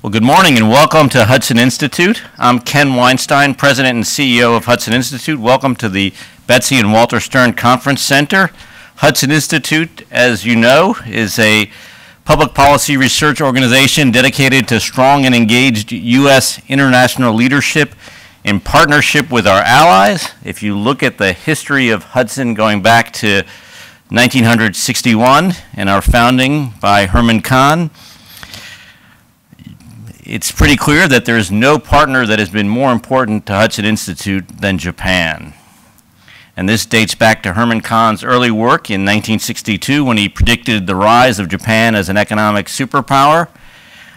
Well, good morning and welcome to Hudson Institute. I'm Ken Weinstein, President and CEO of Hudson Institute. Welcome to the Betsy and Walter Stern Conference Center. Hudson Institute, as you know, is a public policy research organization dedicated to strong and engaged U.S. international leadership in partnership with our allies. If you look at the history of Hudson going back to 1961 and our founding by Herman Kahn, it's pretty clear that there is no partner that has been more important to Hudson Institute than Japan. And this dates back to Herman Kahn's early work in 1962 when he predicted the rise of Japan as an economic superpower.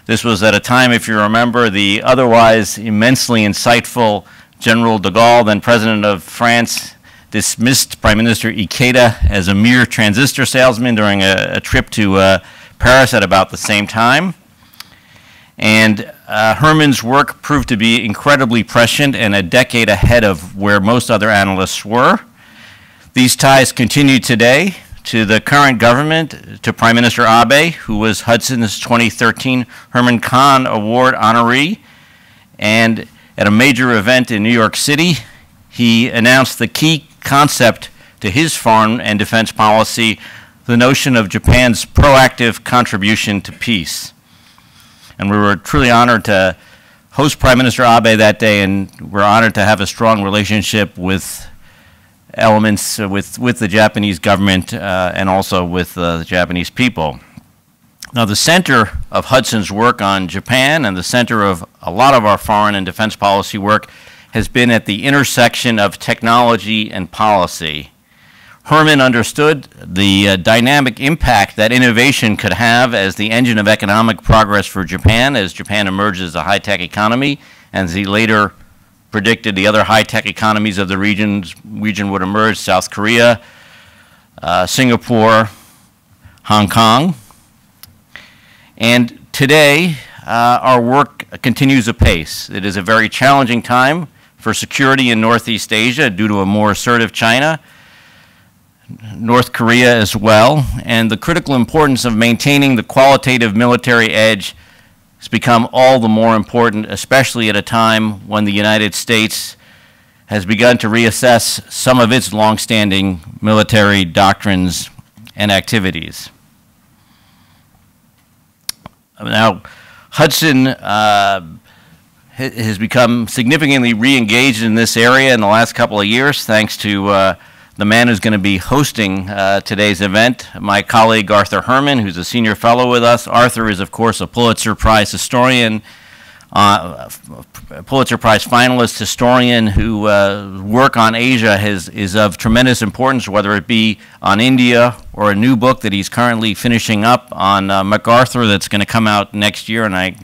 This was at a time, if you remember, the otherwise immensely insightful General de Gaulle, then President of France, dismissed Prime Minister Ikeda as a mere transistor salesman during a trip to Paris at about the same time. And Herman's work proved to be incredibly prescient and a decade ahead of where most other analysts were. These ties continue today to the current government, to Prime Minister Abe, who was Hudson's 2013 Herman Kahn Award honoree. And at a major event in New York City, he announced the key concept to his foreign and defense policy, the notion of Japan's proactive contribution to peace. And we were truly honored to host Prime Minister Abe that day, and we're honored to have a strong relationship with elements with the Japanese government and also with the Japanese people. Now, the center of Hudson's work on Japan and the center of a lot of our foreign and defense policy work has been at the intersection of technology and policy. Herman understood the dynamic impact that innovation could have as the engine of economic progress for Japan as Japan emerges as a high-tech economy, and as he later predicted the other high-tech economies of the region would emerge: South Korea, Singapore, Hong Kong. And today, our work continues apace. It is a very challenging time for security in Northeast Asia due to a more assertive China, North Korea as well, and the critical importance of maintaining the qualitative military edge has become all the more important, especially at a time when the United States has begun to reassess some of its longstanding military doctrines and activities. Now, Hudson has become significantly re-engaged in this area in the last couple of years, thanks to the man who's going to be hosting today's event, my colleague Arthur Herman, who's a senior fellow with us. Arthur is, of course, a Pulitzer Prize historian, Pulitzer Prize finalist historian whose work on Asia is of tremendous importance, whether it be on India or a new book that he's currently finishing up on MacArthur that's going to come out next year. And I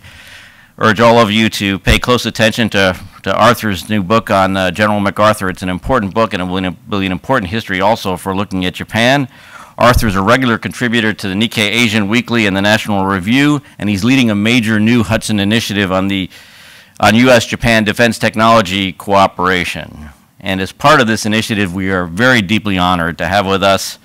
urge all of you to pay close attention to Arthur's new book on General MacArthur. It's an important book and will be an important history also for looking at Japan. Arthur is a regular contributor to the Nikkei Asian Weekly and the National Review, and he's leading a major new Hudson initiative on U.S.-Japan defense technology cooperation. And as part of this initiative, we are very deeply honored to have with us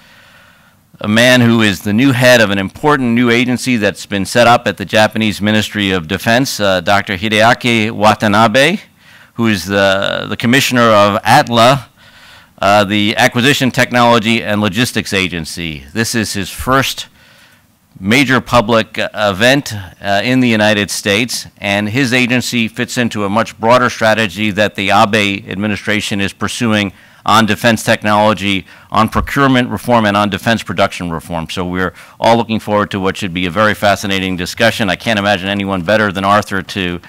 a man who is the new head of an important new agency that's been set up at the Japanese Ministry of Defense, Dr. Hideaki Watanabe, who is the commissioner of ATLA, the Acquisition Technology and Logistics Agency. This is his first major public event in the United States, and his agency fits into a much broader strategy that the Abe administration is pursuing on defense technology, on procurement reform, and on defense production reform. So we're all looking forward to what should be a very fascinating discussion. I can't imagine anyone better than Arthur to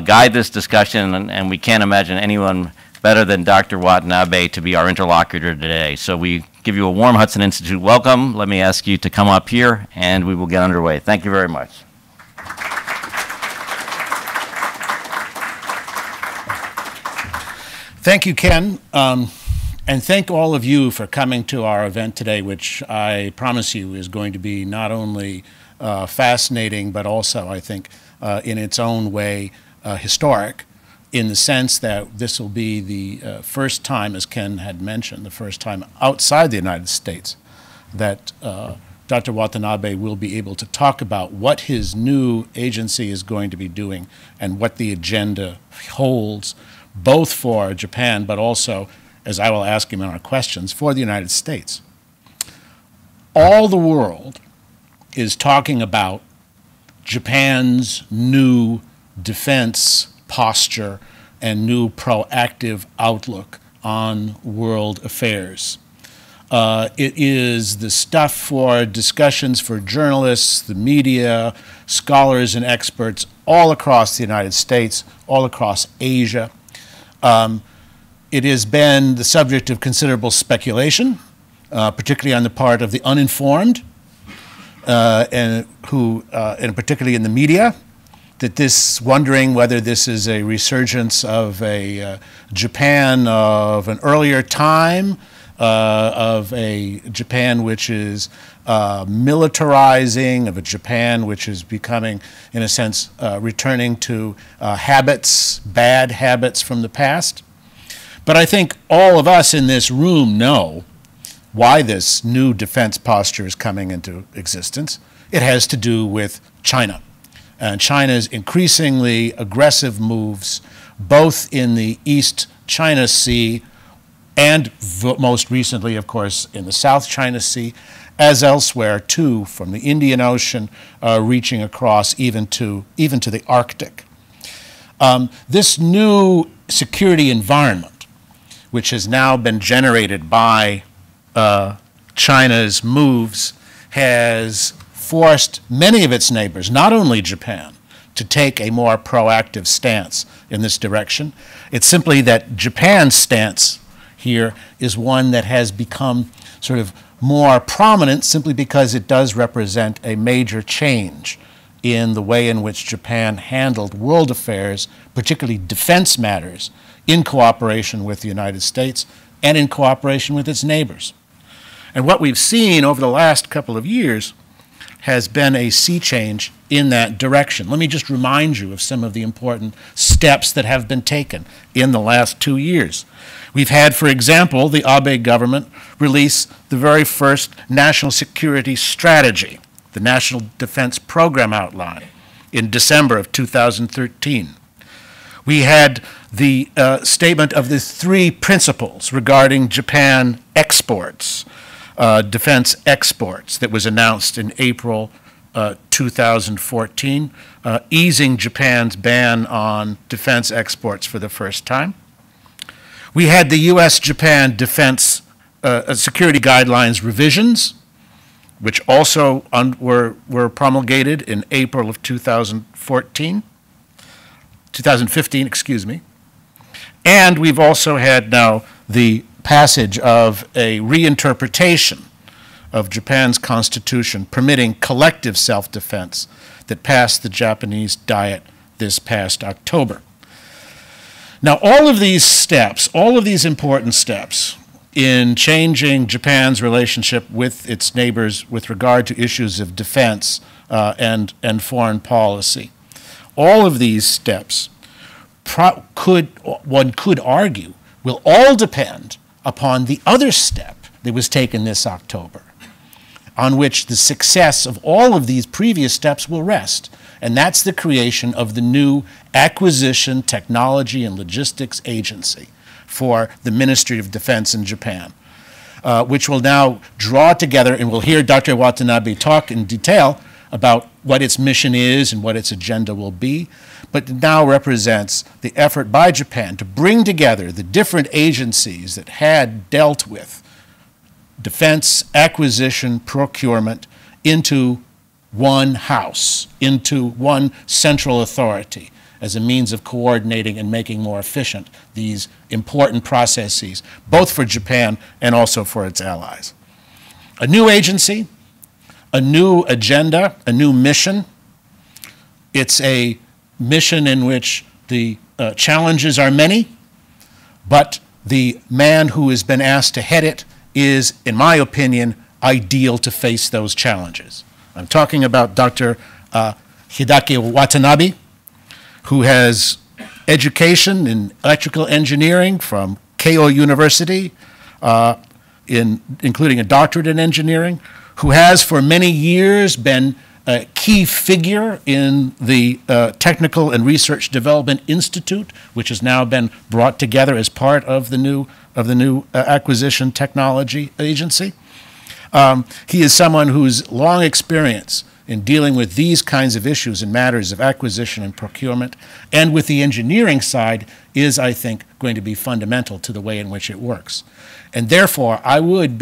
guide this discussion, and we can't imagine anyone better than Dr. Watanabe to be our interlocutor today. So we give you a warm Hudson Institute welcome. Let me ask you to come up here, and we will get underway. Thank you very much. Thank you, Ken. And thank all of you for coming to our event today, which I promise you is going to be not only fascinating, but also, I think, in its own way, historic, in the sense that this will be the first time, as Ken had mentioned, the first time outside the United States that Dr. Watanabe will be able to talk about what his new agency is going to be doing and what the agenda holds, both for Japan, but also, as I will ask him in our questions, for the United States. All the world is talking about Japan's new defense posture and new proactive outlook on world affairs. It is the stuff for discussions for journalists, the media, scholars and experts all across the United States, all across Asia. It has been the subject of considerable speculation, particularly on the part of the uninformed, and particularly in the media, that this, wondering whether this is a resurgence of a Japan of an earlier time, of a Japan which is militarizing, of a Japan which is becoming, in a sense, returning to habits, bad habits from the past. But I think all of us in this room know why this new defense posture is coming into existence. It has to do with China. And China's increasingly aggressive moves, both in the East China Sea and most recently, of course, in the South China Sea, as elsewhere too, from the Indian Ocean reaching across even to the Arctic. This new security environment, which has now been generated by China's moves, has forced many of its neighbors, not only Japan, to take a more proactive stance in this direction. It's simply that Japan's stance here is one that has become sort of more prominent simply because it does represent a major change in the way in which Japan handled world affairs, particularly defense matters, in cooperation with the United States and in cooperation with its neighbors. And what we've seen over the last couple of years has been a sea change in that direction. Let me just remind you of some of the important steps that have been taken in the last 2 years. We've had, for example, the Abe government release the very first national security strategy, the National Defense Program Outline, in December of 2013. We had the statement of the 3 principles regarding Japan exports, defense exports, that was announced in April 2014, easing Japan's ban on defense exports for the first time. We had the U.S.-Japan defense security guidelines revisions, which also were promulgated in April of 2015, excuse me. And we've also had now the passage of a reinterpretation of Japan's constitution permitting collective self-defense that passed the Japanese Diet this past October. Now, all of these steps, all of these important steps in changing Japan's relationship with its neighbors with regard to issues of defense and foreign policy, all of these steps one could argue will all depend upon the other step that was taken this October, on which the success of all of these previous steps will rest, and that's the creation of the new Acquisition, Technology, and Logistics Agency for the Ministry of Defense in Japan, which will now draw together, and we'll hear Dr. Watanabe talk in detail about what its mission is and what its agenda will be, but it now represents the effort by Japan to bring together the different agencies that had dealt with defense, acquisition, procurement into one house, into one central authority as a means of coordinating and making more efficient these important processes, both for Japan and also for its allies. A new agency, a new agenda, a new mission. It's a mission in which the challenges are many, but the man who has been asked to head it is, in my opinion, ideal to face those challenges. I'm talking about Dr. Hideaki Watanabe, who has education in electrical engineering from Keio University, including a doctorate in engineering, who has for many years been a key figure in the Technical and Research Development Institute, which has now been brought together as part of the new Acquisition Technology Agency. He is someone whose long experience in dealing with these kinds of issues in matters of acquisition and procurement, and with the engineering side, is, I think, going to be fundamental to the way in which it works. And therefore, I would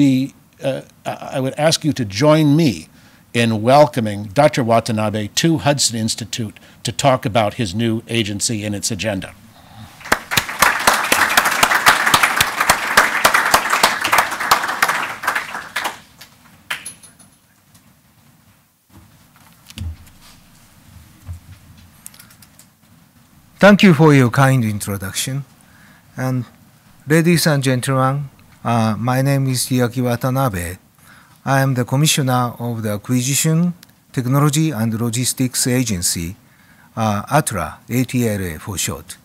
ask you to join me in welcoming Dr. Watanabe to Hudson Institute to talk about his new agency and its agenda. Thank you for your kind introduction. And ladies and gentlemen, my name is Hideaki Watanabe. I am the Commissioner of the Acquisition, Technology and Logistics Agency, ATLA, ATLA for short.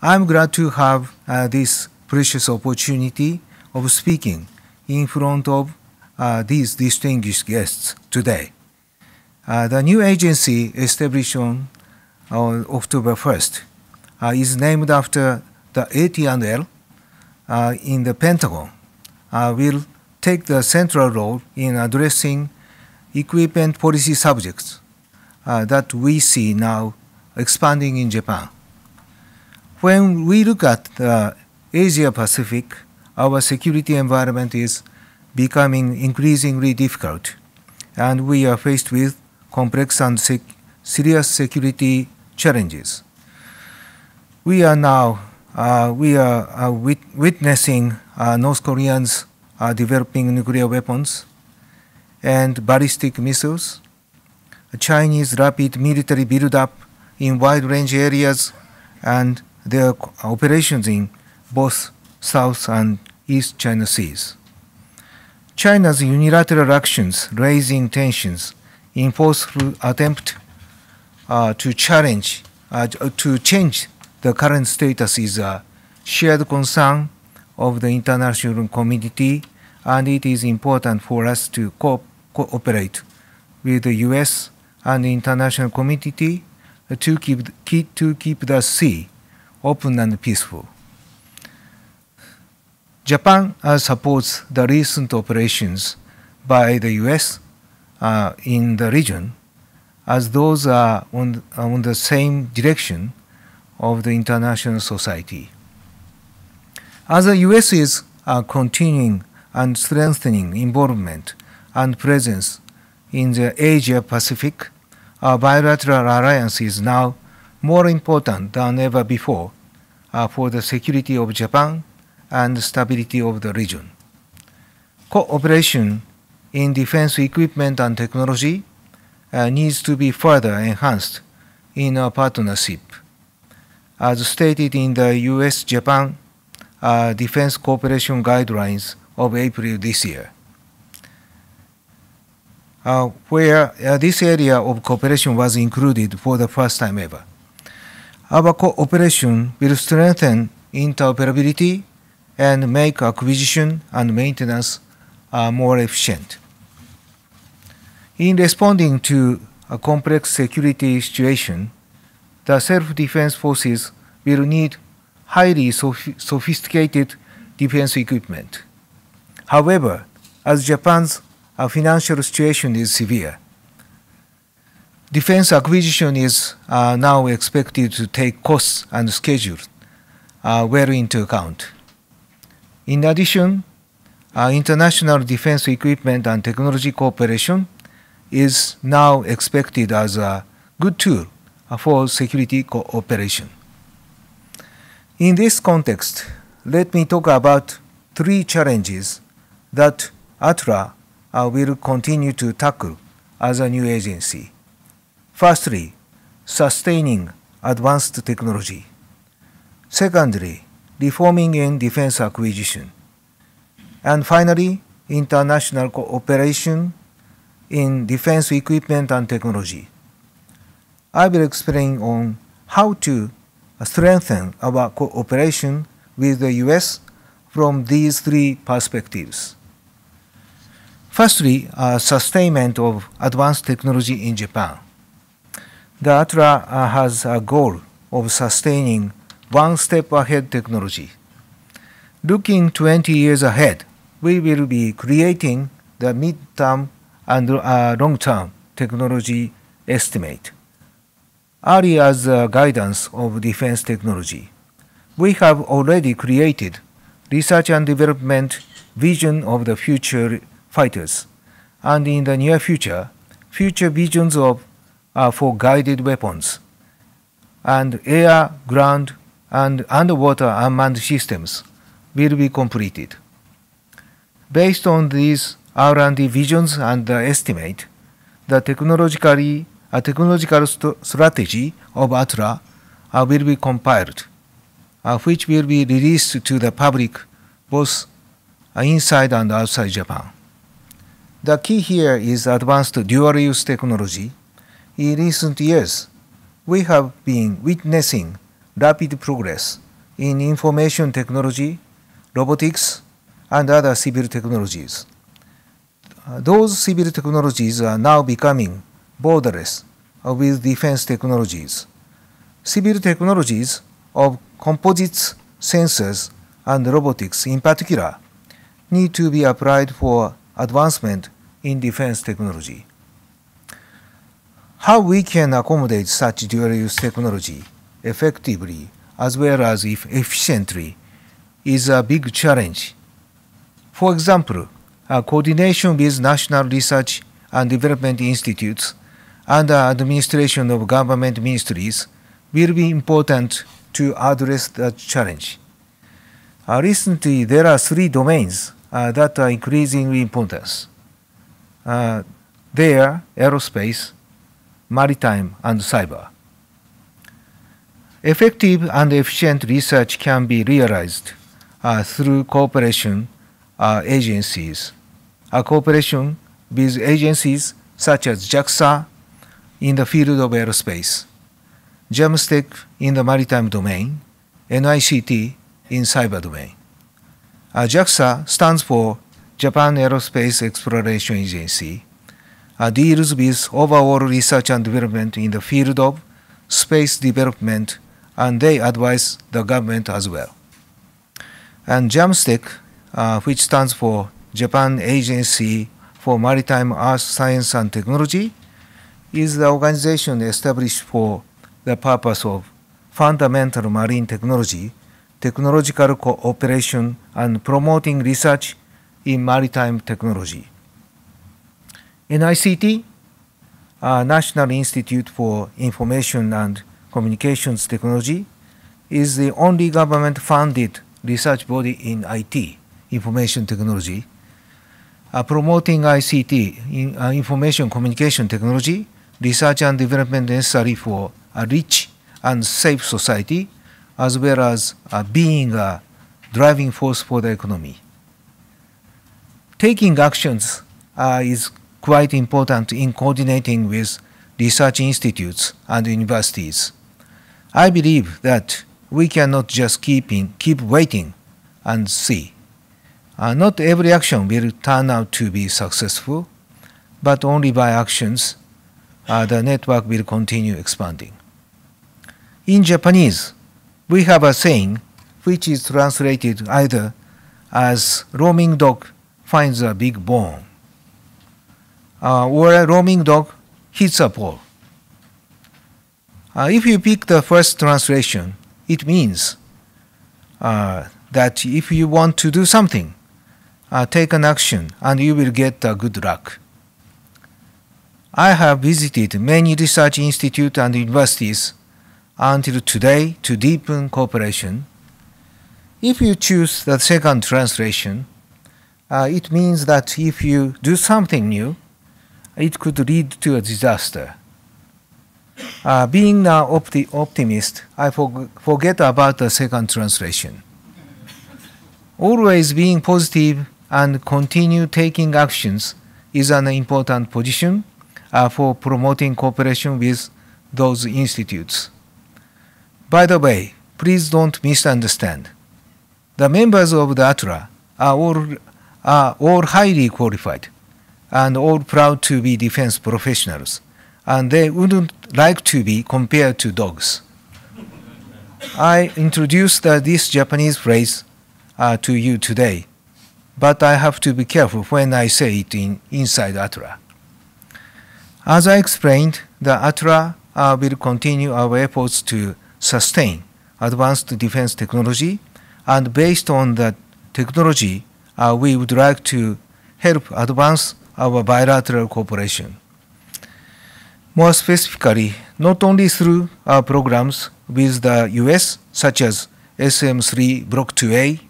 I'm glad to have this precious opportunity of speaking in front of these distinguished guests today. The new agency established on October 1st is named after the ATLA in the Pentagon, will take the central role in addressing equipment policy subjects that we see now expanding in Japan. When we look at the Asia Pacific, our security environment is becoming increasingly difficult, and we are faced with complex and serious security challenges. We are now witnessing North Koreans developing nuclear weapons and ballistic missiles, Chinese rapid military build-up in wide-range areas, and their operations in both South and East China Seas. China's unilateral actions raising tensions in forceful attempt to change the current status is a shared concern of the international community, and it is important for us to cooperate with the U.S. and the international community to keep the sea open and peaceful. Japan supports the recent operations by the U.S. In the region, as those are on the same direction of the international society. As the U.S. is continuing and strengthening involvement and presence in the Asia-Pacific, our bilateral alliance is now more important than ever before for the security of Japan and stability of the region. Cooperation in defense equipment and technology needs to be further enhanced in our partnership, as stated in the U.S.-Japan Defense Cooperation Guidelines of April this year, where this area of cooperation was included for the first time ever. Our cooperation will strengthen interoperability and make acquisition and maintenance more efficient. In responding to a complex security situation, the self-defense forces will need highly sophisticated defense equipment. However, as Japan's financial situation is severe, defense acquisition is now expected to take costs and schedule well into account. In addition, international defense equipment and technology cooperation is now expected as a good tool for security cooperation. In this context, let me talk about three challenges that ATLA will continue to tackle as a new agency. Firstly, sustaining advanced technology. Secondly, reforming in defense acquisition. And finally, international cooperation in defense equipment and technology. I will explain on how to strengthen our cooperation with the U.S. from these three perspectives. Firstly, sustainment of advanced technology in Japan. The ATLA has a goal of sustaining one step ahead technology. Looking 20 years ahead, we will be creating the mid-term and long-term technology estimate. Early as the guidance of defense technology, we have already created research and development vision of the future fighters, and in the near future, future visions of for guided weapons, and air, ground, and underwater unmanned systems will be completed. Based on these R&D visions and the estimate, the technological strategy of ATLA will be compiled, which will be released to the public both inside and outside Japan. The key here is advanced dual-use technology. In recent years, we have been witnessing rapid progress in information technology, robotics, and other civil technologies. Those civil technologies are now becoming borderless with defense technologies. Civil technologies of composites, sensors, and robotics in particular need to be applied for advancement in defense technology. How we can accommodate such dual-use technology effectively as well as efficiently is a big challenge. For example, coordination with national research and development institutes and the administration of government ministries will be important to address that challenge. Recently, there are 3 domains that are increasingly important. They are aerospace, maritime, and cyber. Effective and efficient research can be realized through cooperation agencies. Cooperation with agencies such as JAXA in the field of aerospace, JAMSTEC in the maritime domain, NICT in cyber domain. JAXA stands for Japan Aerospace Exploration Agency, deals with overall research and development in the field of space development, and they advise the government as well. And JAMSTEC, which stands for Japan Agency for Maritime Earth Science and Technology, is the organization established for the purpose of fundamental marine technology, technological cooperation, and promoting research in maritime technology. NICT, National Institute for Information and Communications Technology, is the only government-funded research body in IT, information technology, promoting ICT, information communication technology, research and development necessary for a rich and safe society, as well as being a driving force for the economy. Taking actions is quite important in coordinating with research institutes and universities. I believe that we cannot just keep waiting and see. Not every action will turn out to be successful, but only by actions the network will continue expanding. In Japanese, we have a saying which is translated either as roaming dog finds a big bone, or a roaming dog hits a pole. If you pick the first translation, it means that if you want to do something, take an action and you will get good luck. I have visited many research institutes and universities until today to deepen cooperation. If you choose the second translation, it means that if you do something new, it could lead to a disaster. Being an optimist, I forget about the second translation. Always being positive and continue taking actions is an important position for promoting cooperation with those institutes. By the way, please don't misunderstand. The members of the ATLA are all highly qualified, and all proud to be defense professionals, and they wouldn't like to be compared to dogs. I introduced this Japanese phrase to you today, but I have to be careful when I say it inside ATLA. As I explained, the ATLA will continue our efforts to sustain advanced defense technology, and based on the technology, we would like to help advance our bilateral cooperation. More specifically, not only through our programs with the US, such as SM3 Block 2A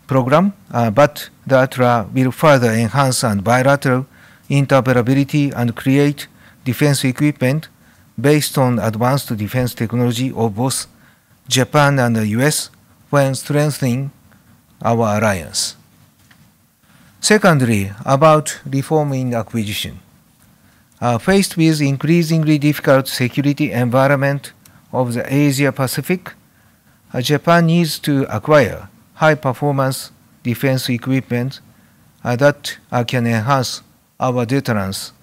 program, but the ATLA will further enhance and bilateral interoperability and create defense equipment based on advanced defense technology of both Japan and the US when strengthening our alliance. Secondly, about reform in acquisition. Faced with increasingly difficult security environment of the Asia-Pacific, Japan needs to acquire high-performance defense equipment that can enhance our deterrence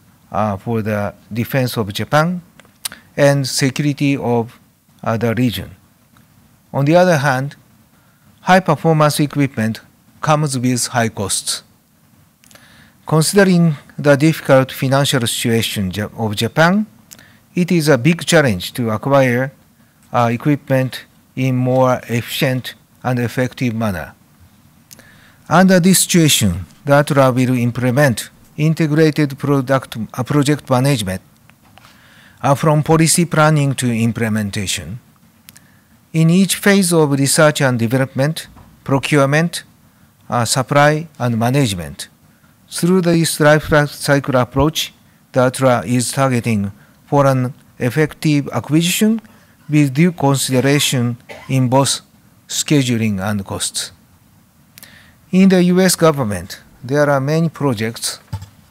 for the defense of Japan and security of the region. On the other hand, high-performance equipment comes with high costs. Considering the difficult financial situation of Japan, it is a big challenge to acquire equipment in more efficient and effective manner. Under this situation, the ATLA will implement integrated project management from policy planning to implementation. In each phase of research and development, procurement, supply, and management, through this life cycle approach, the ATLA is targeting for an effective acquisition with due consideration in both scheduling and costs. In the US government, there are many projects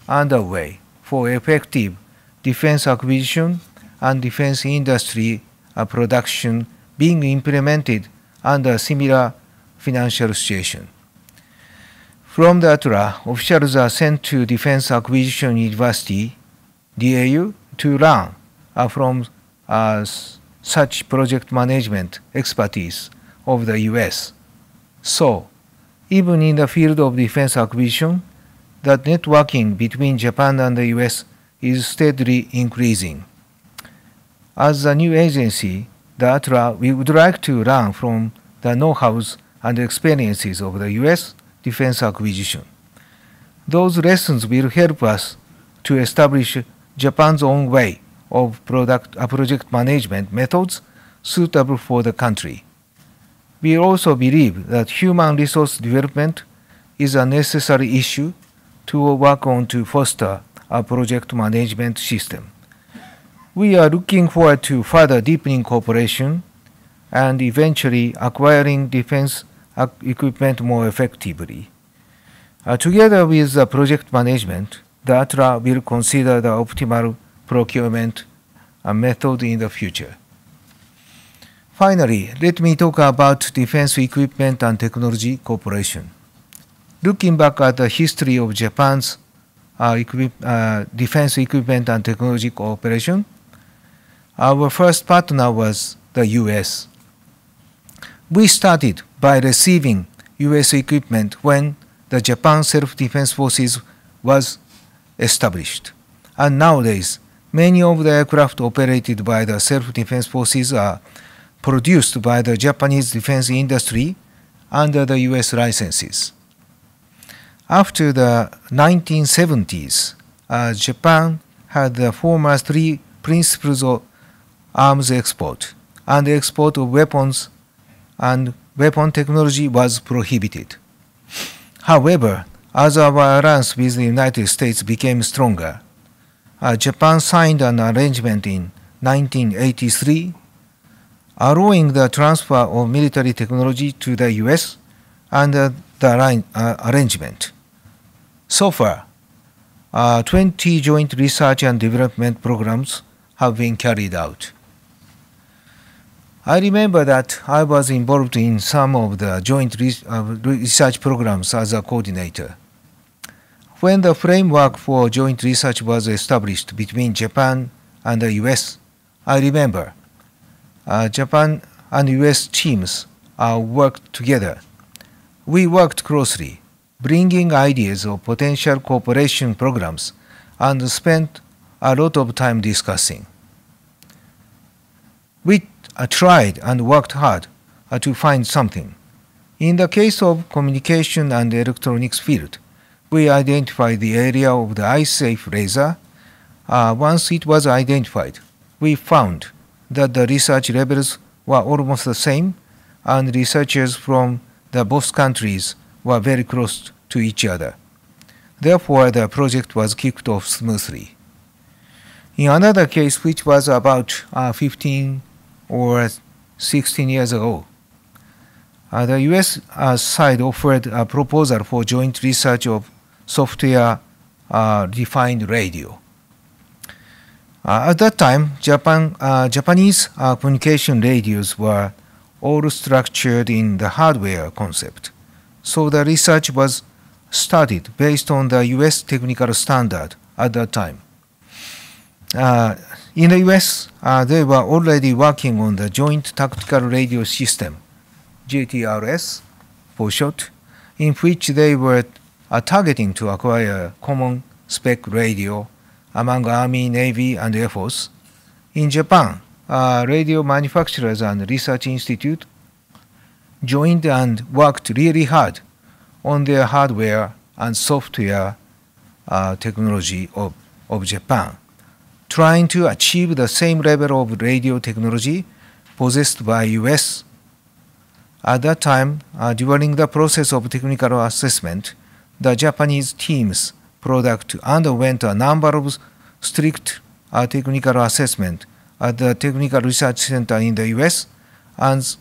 underway for effective defense acquisition and defense industry production being implemented under similar financial situation. From the ATLA, officials are sent to Defense Acquisition University, DAU, to learn from such project management expertise of the US. So, even in the field of defense acquisition, the networking between Japan and the US is steadily increasing. As a new agency, the ATLA, we would like to learn from the know-hows and experiences of the US defense acquisition. Those lessons will help us to establish Japan's own way of project management methods suitable for the country. We also believe that human resource development is a necessary issue to work on to foster a project management system. We are looking forward to further deepening cooperation and eventually acquiring defense equipment more effectively. Together with the project management, the ATLA will consider the optimal procurement method in the future. Finally, let me talk about defense equipment and technology cooperation. Looking back at the history of Japan's defense equipment and technology cooperation, our first partner was the US. We started by receiving US equipment when the Japan Self-Defense Forces was established. And nowadays, many of the aircraft operated by the Self-Defense Forces are produced by the Japanese defense industry under the US licenses. After the 1970s, Japan had the former three principles of arms export, and the export of weapons and weapon technology was prohibited. However, as our alliance with the United States became stronger, Japan signed an arrangement in 1983 allowing the transfer of military technology to the US under the arrangement. So far, 20 joint research and development programs have been carried out. I remember that I was involved in some of the joint research programs as a coordinator. When the framework for joint research was established between Japan and the US, I remember Japan and US teams worked together. We worked closely, bringing ideas of potential cooperation programs and spent a lot of time discussing. We tried and worked hard to find something. In the case of communication and electronics field, we identified the area of the eye-safe laser. Once it was identified, we found that the research levels were almost the same, and researchers from the both countries were very close to each other. Therefore, the project was kicked off smoothly. In another case, which was about 15 or 16 years ago, the US side offered a proposal for joint research of software-defined radio. At that time, Japanese communication radios were all structured in the hardware concept. So the research was started based on the US technical standard at that time. In the US, they were already working on the Joint Tactical Radio System, JTRS for short, in which they were targeting to acquire common spec radio among Army, Navy, and Air Force. In Japan, radio manufacturers and research institute joined and worked really hard on their hardware and software technology of Japan, trying to achieve the same level of radio technology possessed by US. At that time, during the process of technical assessment, the Japanese team's product underwent a number of strict technical assessment at the Technical Research Center in the US and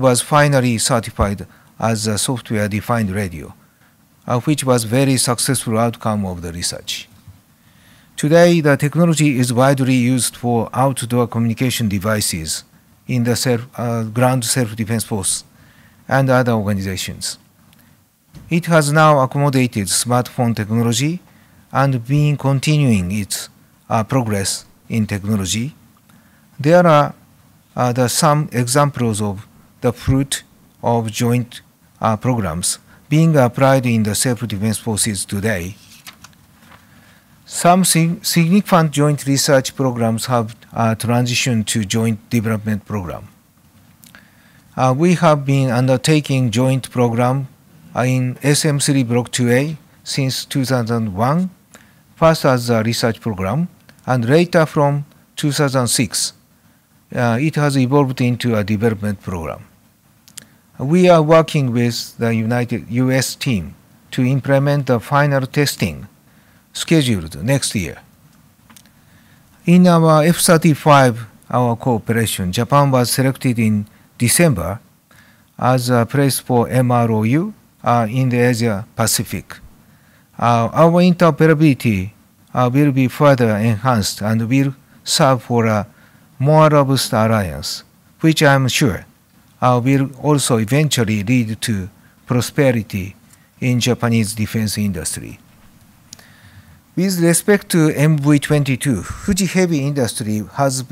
was finally certified as a software-defined radio, which was a very successful outcome of the research. Today, the technology is widely used for outdoor communication devices in the ground self-defense force and other organizations. It has now accommodated smartphone technology and been continuing its progress in technology. There are some examples of the fruit of joint programs being applied in the self-defense forces today. Some significant joint research programs have transitioned to joint development program. We have been undertaking joint program in SM3 Block 2A since 2001, first as a research program, and later from 2006, it has evolved into a development program. We are working with the US team to implement the final testing scheduled next year. In our F-35, our cooperation, Japan was selected in December as a place for MROU in the Asia Pacific. Our interoperability will be further enhanced and will serve for a more robust alliance, which I am sure will also eventually lead to prosperity in Japanese defense industry. With respect to MV-22, Fuji Heavy Industry has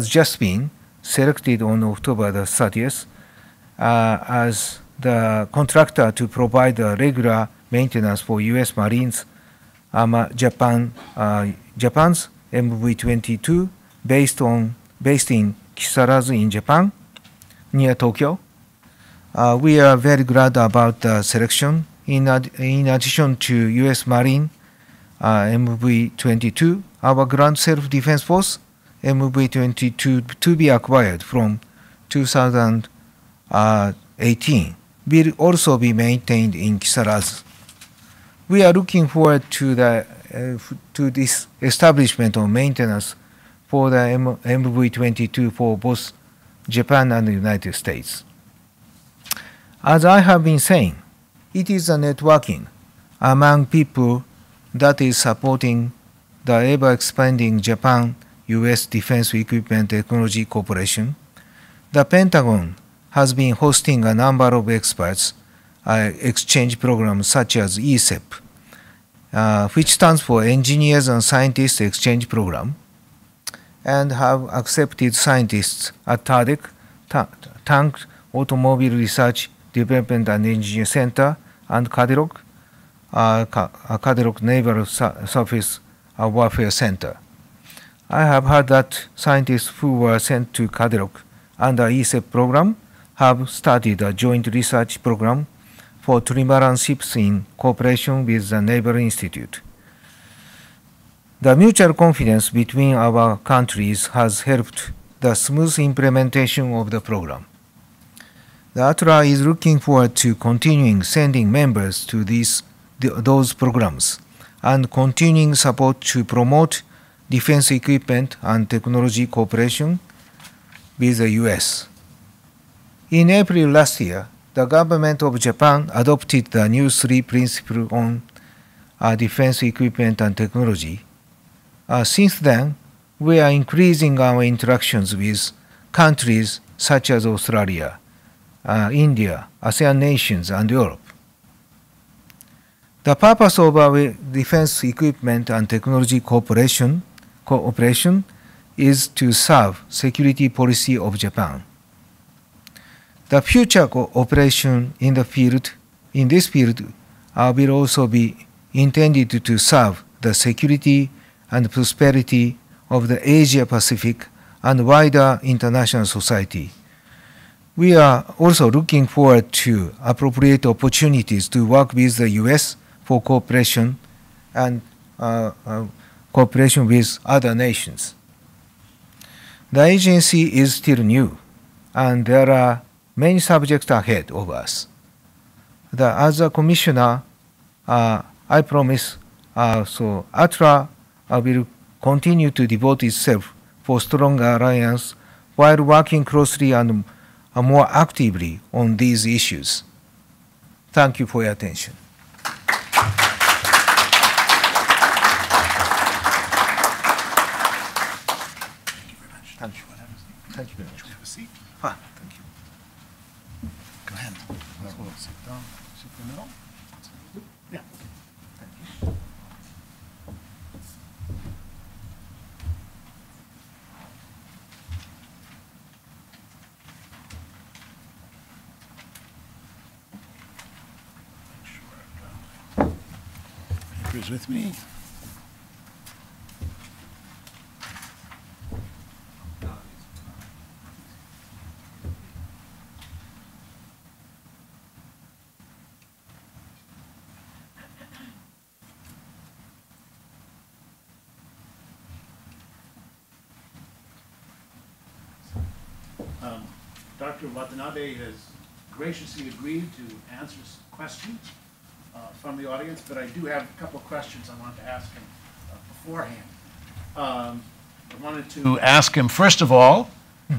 just been selected on October the 30th as the contractor to provide the regular maintenance for U.S. Marines Japan's MV-22 based in Kisarazu in Japan, near Tokyo. We are very glad about the selection. In addition to U.S. Marine MV-22, our ground self-defense force MV-22 to be acquired from 2018 will also be maintained in Kisarazu. We are looking forward to this establishment of maintenance for the MV-22 for both Japan and the United States. As I have been saying, it is a networking among people that is supporting the ever-expanding Japan-US Defense Equipment Technology Corporation. The Pentagon has been hosting a number of experts exchange programs such as ESEP, which stands for Engineers and Scientists Exchange Program, and have accepted scientists at TADEC, Tank Automobile Research Development and Engineering Center, and CADEROC, CADEROC Naval Surface Warfare Center. I have heard that scientists who were sent to CADEROC under ESEP program have started a joint research program for trimaran ships in cooperation with the Naval Institute. The mutual confidence between our countries has helped the smooth implementation of the program. The ATLA is looking forward to continuing sending members to those programs and continuing support to promote defense equipment and technology cooperation with the US. In April last year, the government of Japan adopted the new 3 principles on defense equipment and technology. Since then, we are increasing our interactions with countries such as Australia, India, ASEAN nations, and Europe. The purpose of our defense equipment and technology cooperation is to serve security policy of Japan. The future cooperation in this field will also be intended to serve the security and prosperity of the Asia Pacific and wider international society. We are also looking forward to appropriate opportunities to work with the US for cooperation and cooperation with other nations. The agency is still new, and there are many subjects ahead of us. As a commissioner, I promise, so ATLA will continue to devote itself for stronger alliance while working closely and more actively on these issues. Thank you for your attention. Thank you very much. Have a seat. Thank you. Go ahead. Sit down. Sit in the middle. Yeah. Thank you. Make sure I've got my papers with me. Dr. Watanabe has graciously agreed to answer questions from the audience, but I do have a couple of questions I wanted to ask him beforehand. I wanted to ask him, first of all,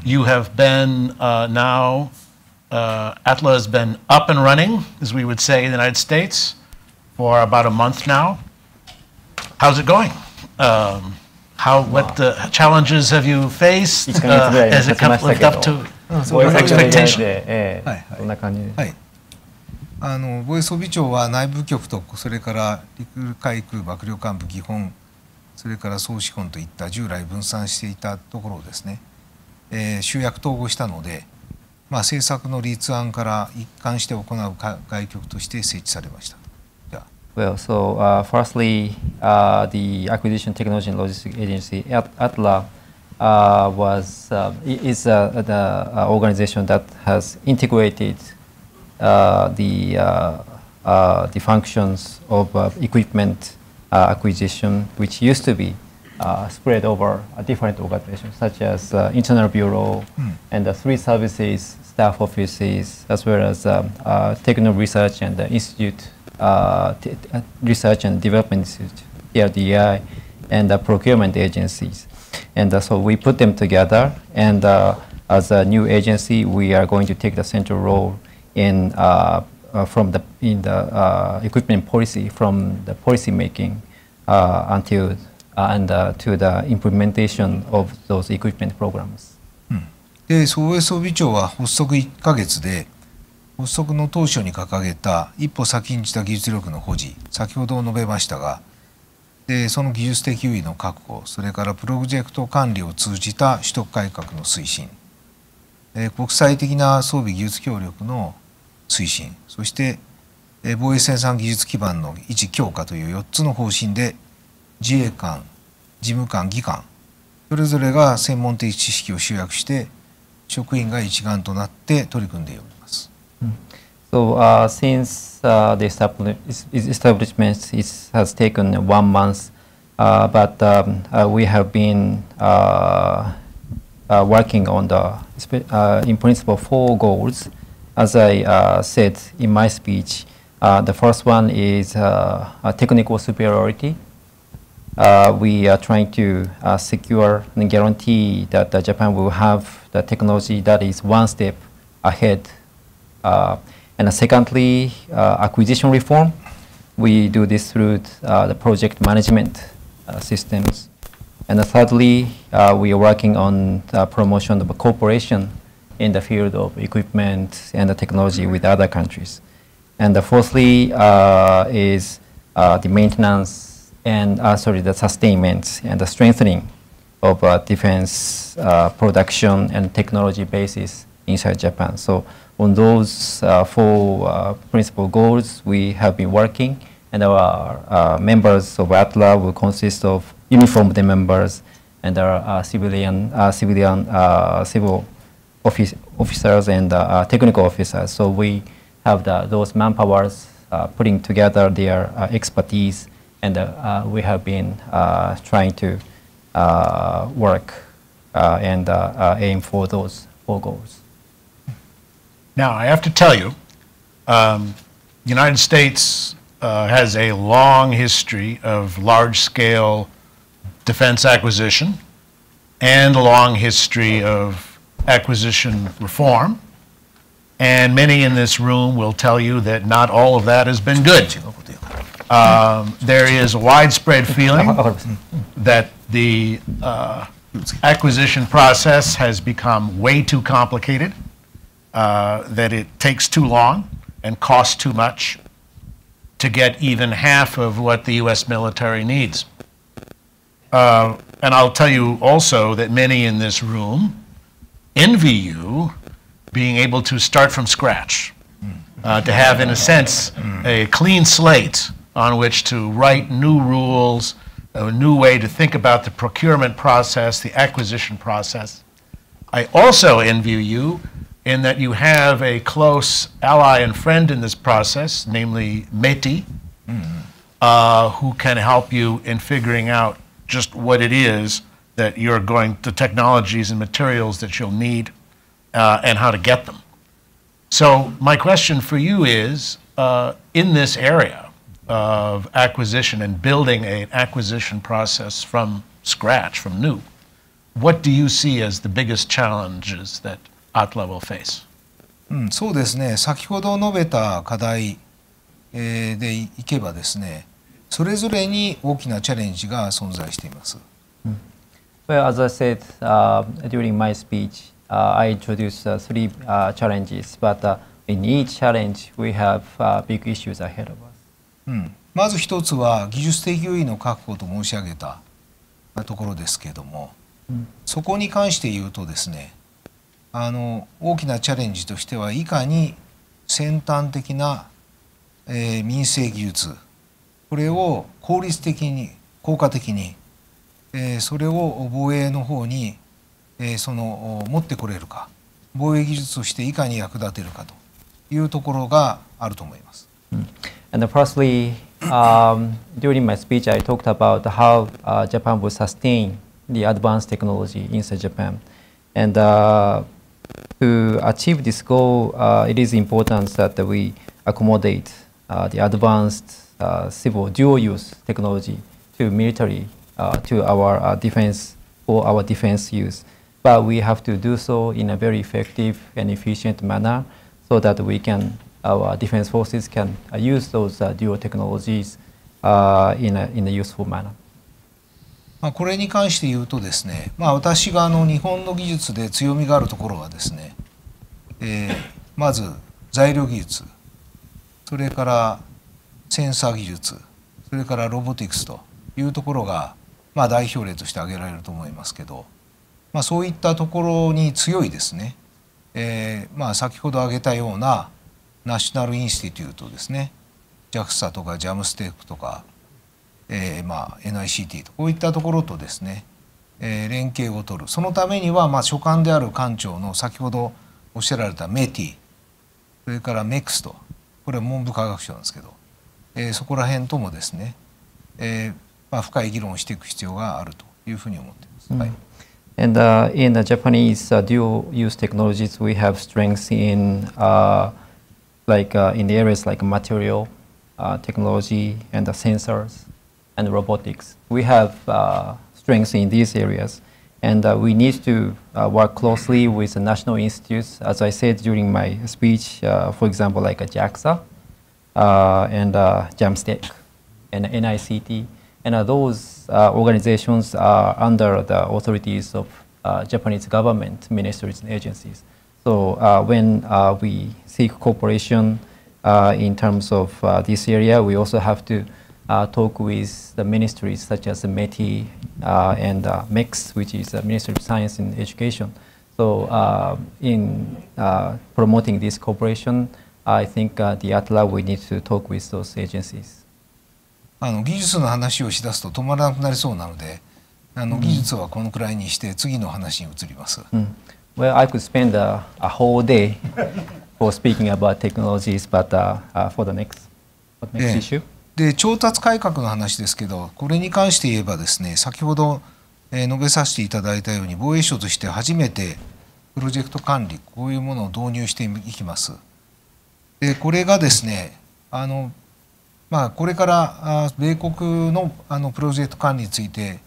you have been now, ATLA has been up and running, as we would say in the United States, for about a month now. How's it going? What challenges have you faced? Has it lived up to expectation? どんな感じですか？はい。防衛装備庁は内部局とそれから陸海空幕僚監部基本それから総司本といった従来分散していたところをですね、集約統合したので、政策の立案から一貫して行う外局として設置されました。Well, so firstly, the Acquisition Technology and Logistics Agency, ATLA, is the organization that has integrated the functions of equipment acquisition, which used to be spread over different organizations, such as Internal Bureau and the 3 services, staff offices, as well as Techno Research and the Institute. Research and Development Institute, TRDI, and the procurement agencies. And so we put them together, and as a new agency, we are going to take the central role in the equipment policy, from the policy making to the implementation of those equipment programs. で、防衛装備庁は発足1ヶ月で、発足の当初に掲げた一歩先んじた技術力の保持、先ほど述べましたが、その技術的優位の確保、それからプロジェクト管理を通じた取得改革の推進、国際的な装備技術協力の推進、そして防衛生産技術基盤の維持強化という4つの方針で、自衛官、事務官、技官、それぞれが専門的知識を集約して職員が一丸となって取り組んでおります。So since the establishment has taken 1 month, but we have been working on in principle 4 goals. As I said in my speech, the first one is technical superiority. We are trying to secure and guarantee that Japan will have the technology that is 1 step ahead. And secondly, acquisition reform. We do this through the project management systems. And thirdly, we are working on the promotion of cooperation in the field of equipment and the technology with other countries. And fourthly is the maintenance and the sustainment and the strengthening of defense production and technology bases inside Japan. So on those 4 principal goals, we have been working, and our members of ATLA will consist of uniformed members and our civil officers and technical officers. So we have those manpowers putting together their expertise, and we have been trying to work and aim for those 4 goals. Now, I have to tell you, the United States has a long history of large-scale defense acquisition and a long history of acquisition reform. And many in this room will tell you that not all of that has been good. There is a widespread feeling that the acquisition process has become way too complicated, that it takes too long and costs too much to get even half of what the U.S. military needs. And I'll tell you also that many in this room envy you being able to start from scratch, to have, in a sense, a clean slate on which to write new rules, a new way to think about the procurement process, the acquisition process. I also envy you in that you have a close ally and friend in this process, namely METI, who can help you in figuring out just what it is that you're going, the technologies and materials that you'll need, and how to get them. So my question for you is, in this area of acquisition and building an acquisition process from scratch, from new, what do you see as the biggest challenges that ATLA will face? そうですね、先ほど述べた課題、でいけばですね、それぞれに大きなチャレンジが存在しています。Well, as I said during my speech, I introduced 3 challenges, but in each challenge we have big issues ahead of us. まず一つは技術的優位の確保と申し上げたところですけれども、そこに関して言うとですね、大きなチャレンジとしてはいかに先端的な、民生技術、これを効率的に効果的に、それを防衛の方に、持ってこれるか、防衛技術としていかに役立てるかというところがあると思います。And firstly, during my speech, I talked about how Japan will sustain the advanced technology inside Japan. And to achieve this goal, it is important that we accommodate the advanced civil dual-use technology to military, to our defense, for our defense use. But we have to do so in a very effective and efficient manner so that our defense forces can use those dual technologies in a useful manner. これに関して言うとですね、私が日本の技術で強みがあるところはですね、まず材料技術、それからセンサー技術、それからロボティクスというところが、代表例として挙げられると思いますけど、そういったところに強いですね、先ほど挙げたようなナショナルインスティテュートですね、JAXA とか JAMSTEC とか、NICT とこういったところとですね、連携を取る。そのためには、所管である官庁の先ほどおっしゃられたメティ、それからメクスと、これは文部科学省なんですけど、そこら辺ともですね、深い議論をしていく必要があるというふうに思っています。はい。And in the Japanese dual-use technologies, we have strengths in in the areas like material technology and the sensors and robotics. We have strengths in these areas, and we need to work closely with the national institutes. As I said during my speech, for example, like JAXA and JAMSTEC and NICT. And those organizations are under the authorities of Japanese government, ministries and agencies. So when we seek cooperation in terms of this area, we also have to talk with the ministries such as the METI and MEX, which is the Ministry of Science and Education. So in promoting this cooperation, I think the ATLA, we need to talk with those agencies. 技術の話をしだすと止まらなくなりそうなので、技術はこのくらいにして次の話に移ります。Well, I could spend a whole day for speaking about technologies, but for the next issue. で、調達改革の話ですけど、これに関して言えばですね、先ほど述べさせていただいたように、防衛省として初めてプロジェクト管理、こういうものを導入していきます。で、これがですね、これから米国のプロジェクト管理について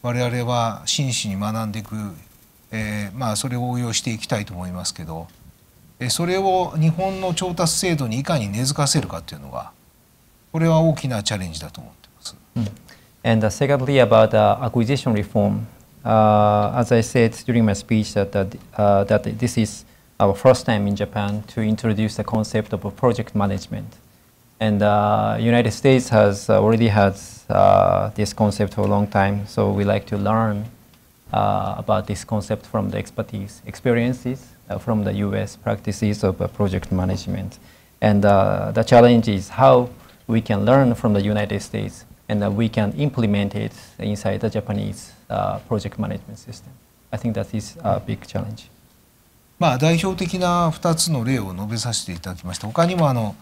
我々は真摯に学んでいく、それを応用していきたいと思いますけど、それを日本の調達制度にいかに根付かせるかというのが、これは大きなチャレンジだと思っています。And secondly, about acquisition reform, as I said during my speech, that this is our first time in Japan to introduce the concept of project management. And United States has already had this concept for a long time, so we like to learn about this concept from the experiences from the US practices of project management. And the challenge is how we can learn from the United States and we can implement it inside the Japanese project management system. I think that is a big challenge. 代表的な2つの例を述べさせていただきました。他にも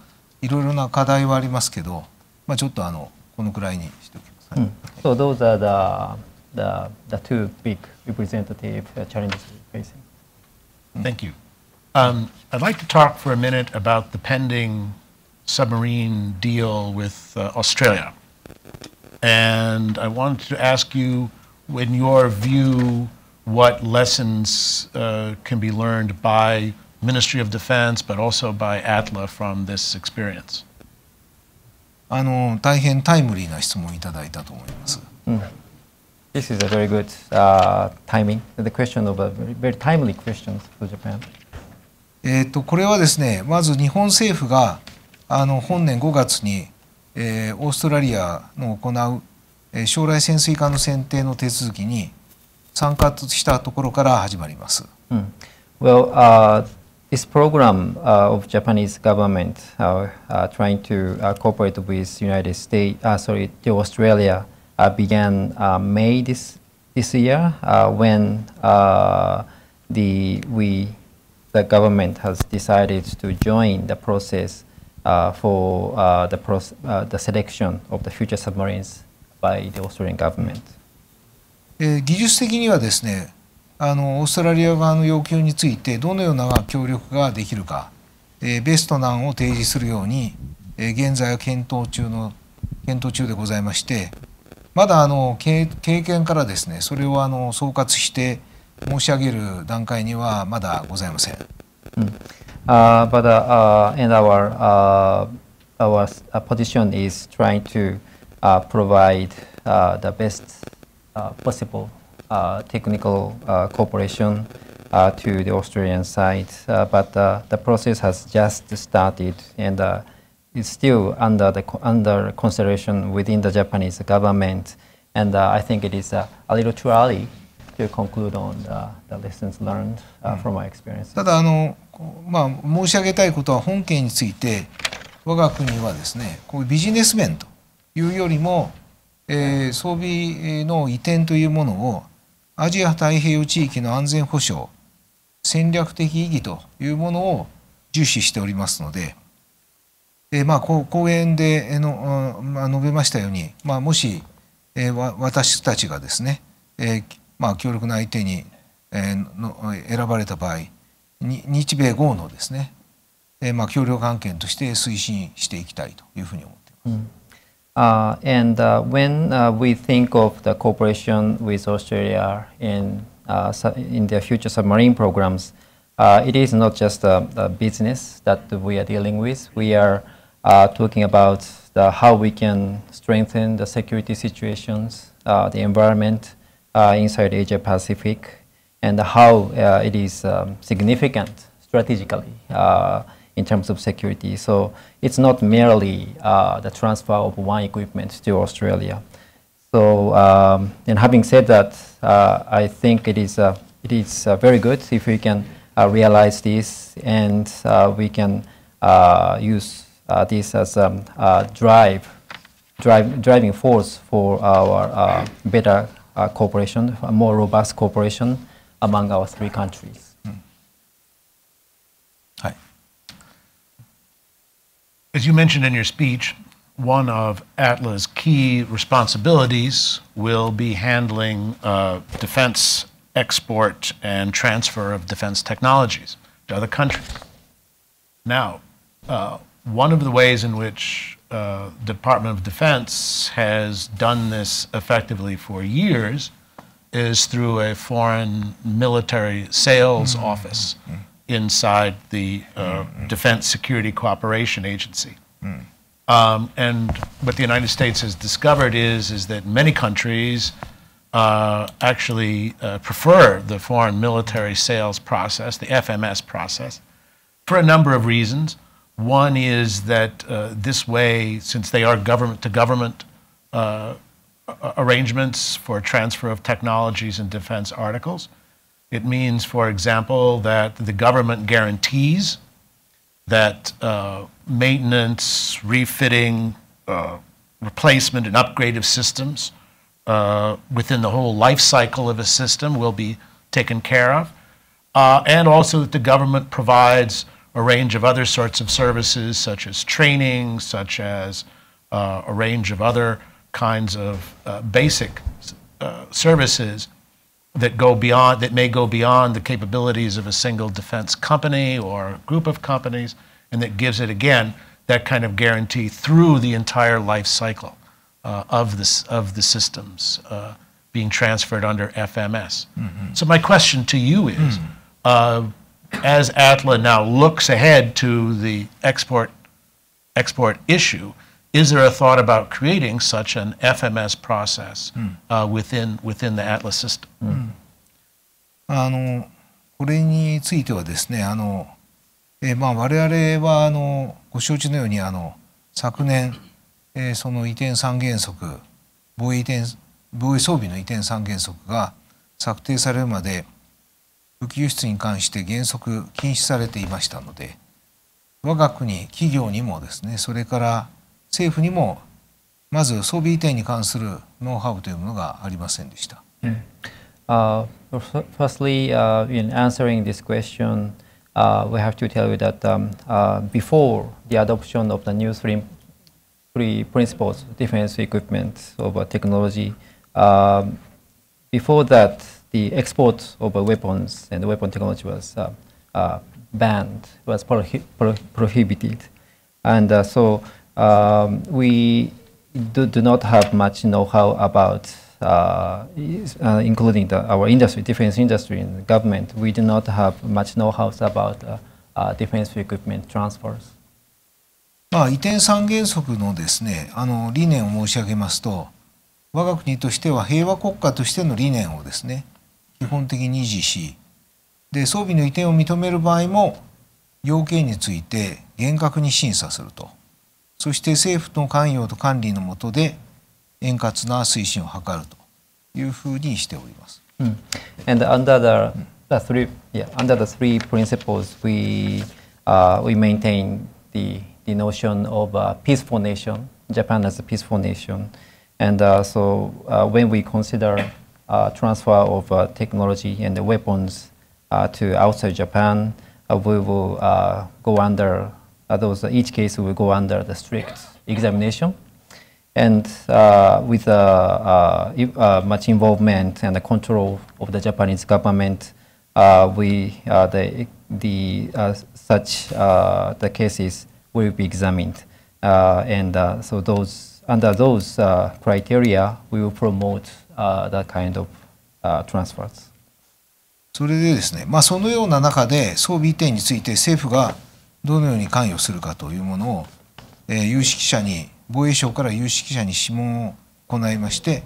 いろいろな課題はありますけど、ちょっとこのくらいにしておきます。So those are the two big representative challenges we're facing. Thank you. I'd like to talk for a minute about the pending submarine deal with Australia. And I wanted to ask you, in your view, what lessons can be learned by Ministry of Defense, but also by ATLA from this experience? 大変タイムリーな質問をいただいたと思います。This is a very good timing. The question of a very timely questions for Japan. これはですね、まず日本政府が本年5月に、オーストラリアの行う、将来潜水艦の選定の手続きに参加したところから始まります。Well, this program of Japanese government trying to cooperate with United States, the Australia began May this year when the government has decided to join the process for the selection of the future submarines by the Australian government. 技術的にはですね、オーストラリア側の要求についてどのような協力ができるか、ベストな案を提示するように、現在は検討中でございまして、まだ経験からですね、それを総括して申し上げる段階にはまだございません。But and our position is trying to provide the best possible technical cooperation to the Australian side, but the process has just started and is still under consideration within the Japanese government. And I think it is a little too early to conclude on the lessons learned from my experience. ただ申し上げたいことは本件について我が国はですね、こういうビジネス面というよりも、装備の移転というものをアジア太平洋地域の安全保障戦略的意義というものを重視しておりますので、講演で述べましたように、もし私たちがですね、強力な相手に選ばれた場合、日米豪のですね、協力関係として推進していきたいというふうに思っています。And when we think of the cooperation with Australia in their future submarine programs, it is not just a business that we are dealing with. We are talking about how we can strengthen the security situations, the environment inside Asia Pacific, and how it is significant strategically in terms of security. So it's not merely the transfer of one equipment to Australia. So, and having said that, I think it is very good if we can realize this, and we can use this as a driving force for our better cooperation, a more robust cooperation among our three countries. As you mentioned in your speech, one of ATLA's key responsibilities will be handling defense export and transfer of defense technologies to other countries. Now, one of the ways in which the Department of Defense has done this effectively for years is through a foreign military sales office inside the Defense Security Cooperation Agency. And what the United States has discovered is that many countries actually prefer the foreign military sales process, the FMS process, for a number of reasons. One is that this way, since they are government-to-government arrangements for transfer of technologies and defense articles, it means, for example, that the government guarantees that maintenance, refitting, replacement, and upgrade of systems within the whole life cycle of a system will be taken care of, and also that the government provides a range of other sorts of services, such as training, such as a range of other kinds of basic services that may go beyond the capabilities of a single defense company or a group of companies, and that gives it, again, that kind of guarantee through the entire life cycle of the systems being transferred under FMS. So my question to you is, as ATLA now looks ahead to the export issue, is there a thought about creating such an FMS process within the ATLA system? これについてはですね、我々はご承知のように昨年、その移転三原則、防衛装備の移転三原則が策定されるまで武器輸出に関して原則禁止されていましたので、我が国企業にもですね、それから政府にもまず装備移転に関するノウハウというものがありませんでした。Firstly, in answering this question, we have to tell you that before the adoption of the new three principles, defense equipment over technology, before that, the export of weapons and weapon technology was banned, was prohibited. And so we do not have much know-how about, including our industry, defense industry and government. We do not have much know-how about defense equipment transfers. 移転三原則のですね、理念を申し上げますと、我が国としては平和国家としての理念をですね、基本的に維持し、で、装備の移転を認める場合も要件について厳格に審査すると。そして政府の関与と管理の下で円滑な推進を図るというふうにしております。And under under the three principles, we maintain the notion of a peaceful nation, Japan as a peaceful nation, and so when we consider transfer of technology and the weapons to outside Japan, we will go under those. Each case will go under the strict examination, and with much involvement and the control of the Japanese government, the cases will be examined, and so under those criteria, we will promote that kind of transfers. それでですね、そのような中で装備移転について政府がどのように関与するかというものを、有識者に防衛省から有識者に諮問を行いまして、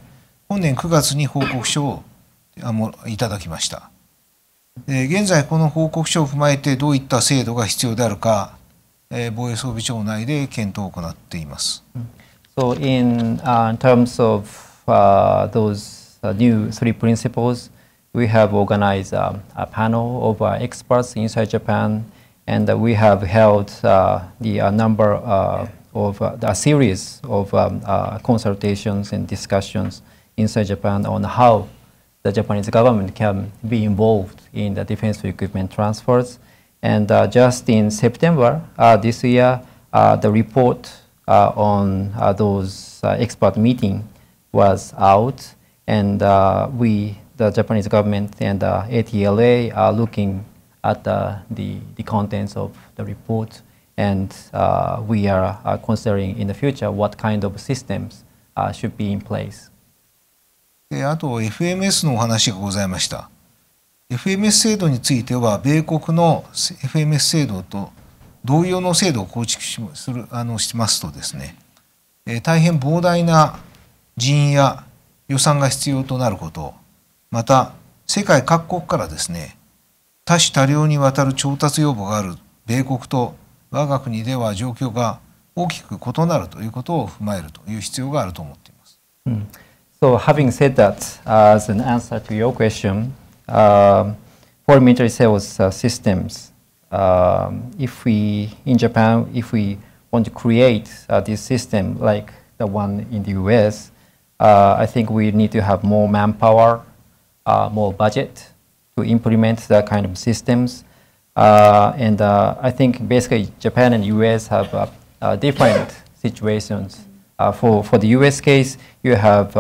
本年9月に報告書をいただきました。現在この報告書を踏まえてどういった制度が必要であるか、防衛装備庁内で検討を行っています。So in terms of those new three principles, we have organized a panel of experts inside Japan, and we have held the number of a series of consultations and discussions inside Japan on how the Japanese government can be involved in the defense equipment transfers. And just in September this year, the report on those expert meeting was out, and the Japanese government and ATLA are looking at the contents of the report, and we are considering in the future what kind of systems should be in place. あと FMS のお話がございました。FMS 制度については米国の FMS 制度と同様の制度を構築しますとですね、大変膨大な人員や予算が必要となること、また世界各国からですね、多種多様にわたる調達要望がある米国と我が国では状況が大きく異なるということを踏まえるという必要があると思っています。So having said that, as an answer to your question, for military sales systems, if we in Japan, if we want to create this system like the one in the US, I think we need to have more manpower, more budget to implement that kind of systems. And I think basically Japan and US have different situations. For the US case, you have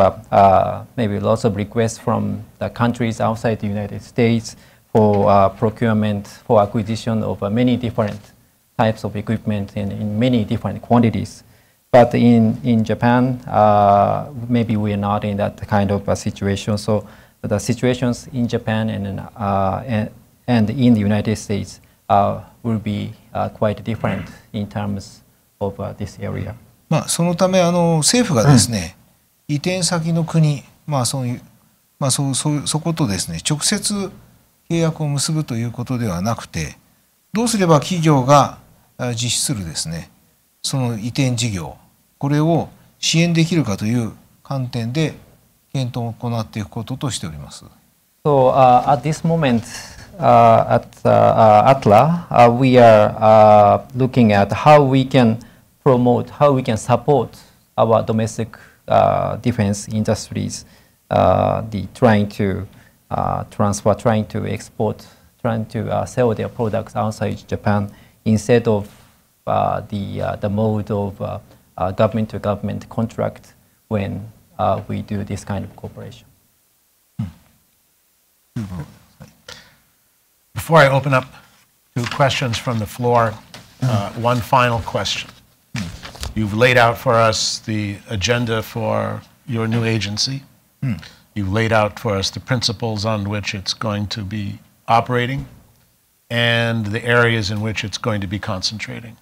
maybe lots of requests from the countries outside the United States for procurement, for acquisition of many different types of equipment in many different quantities. But in Japan, maybe we are not in that kind of a situation. So the situations in Japan and in the United States will be quite different in terms of this area. そのため政府がですね、移転先の国、そことですね、直接契約を結ぶということではなくて、どうすれば企業が実施するですね、その移転事業、これを支援できるかという観点で検討を行っていくこととしております。So at this moment, at ATLA, we are looking at how we can promote, how we can support our domestic defense industries, trying to transfer, trying to export, trying to sell their products outside Japan instead of the mode of government-to-government contract when we do this kind of cooperation. Before I open up to questions from the floor, one final question. You've laid out for us the agenda for your new agency. You've laid out for us the principles on which it's going to be operating and the areas in which it's going to be concentrating.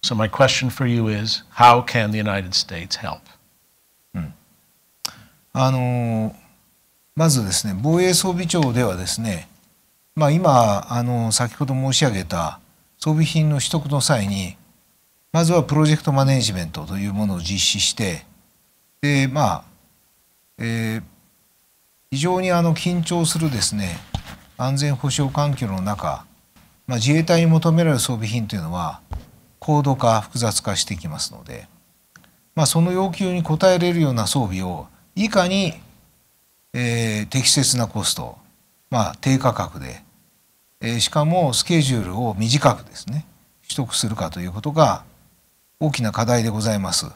So my question for you is, how can the United States help? まずですね、防衛装備庁ではですね、今先ほど申し上げた装備品の取得の際にまずはプロジェクトマネジメントというものを実施してで非常に緊張するですね安全保障環境の中、自衛隊に求められる装備品というのは高度化複雑化してきますので、その要求に応えれるような装備をいかに、適切なコスト、低価格で、しかもスケジュールを短くですね取得するかということが大きな課題でございます。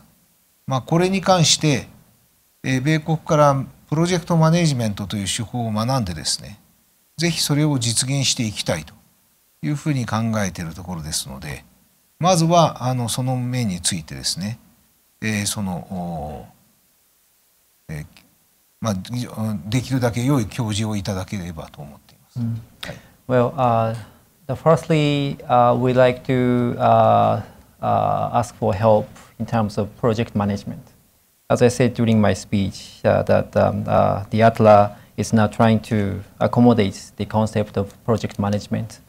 これに関して、米国からプロジェクトマネジメントという手法を学んでですねぜひそれを実現していきたいというふうに考えているところですのでまずはその面についてですね、できるだけ良い教示をいただければと思っています。Well, firstly, we like to ask for help in terms of project management. As I said during my speech, that the ATLA is now trying to accommodate the concept of project management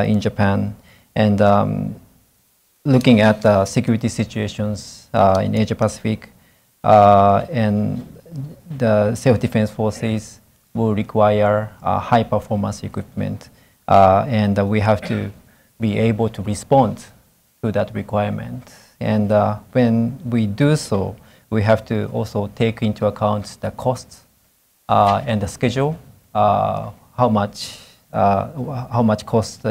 in Japan, and looking at the security situations in Asia Pacific, and the self-defense forces will require high performance equipment, and we have to be able to respond to that requirement. And when we do so, we have to also take into account the costs and the schedule, how much cost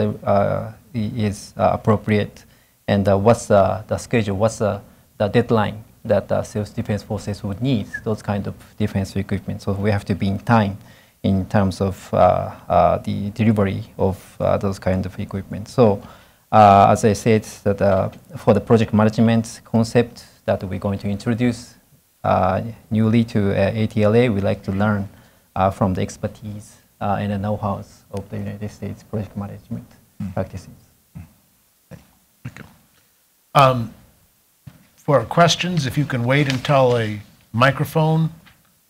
is appropriate, and what's the schedule, what's the deadline that self-defense forces would need those kind of defense equipment. So we have to be in time in terms of the delivery of those kind of equipment. So as I said, that for the project management concept that we're going to introduce newly to ATLA, we like to learn from the expertise and the know-hows of the United States project management practices. Thank you. For questions, if you can wait until a microphone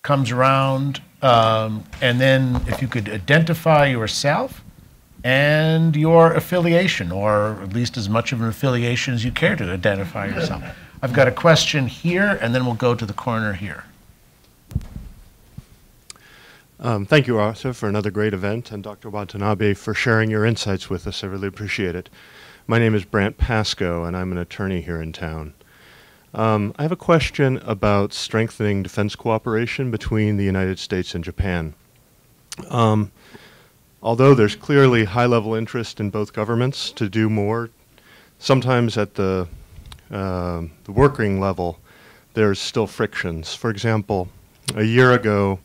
comes around, and then if you could identify yourself and your affiliation, or at least as much of an affiliation as you care to identify yourself. I've got a question here, and then we'll go to the corner here. Thank you, Arthur, for another great event, and Dr. Watanabe for sharing your insights with us. I really appreciate it. My name is Brant Pascoe, and I'm an attorney here in town. I have a question about strengthening defense cooperation between the United States and Japan. Although there's clearly high-level interest in both governments to do more, sometimes at the working level, there's still frictions. For example, a year ago,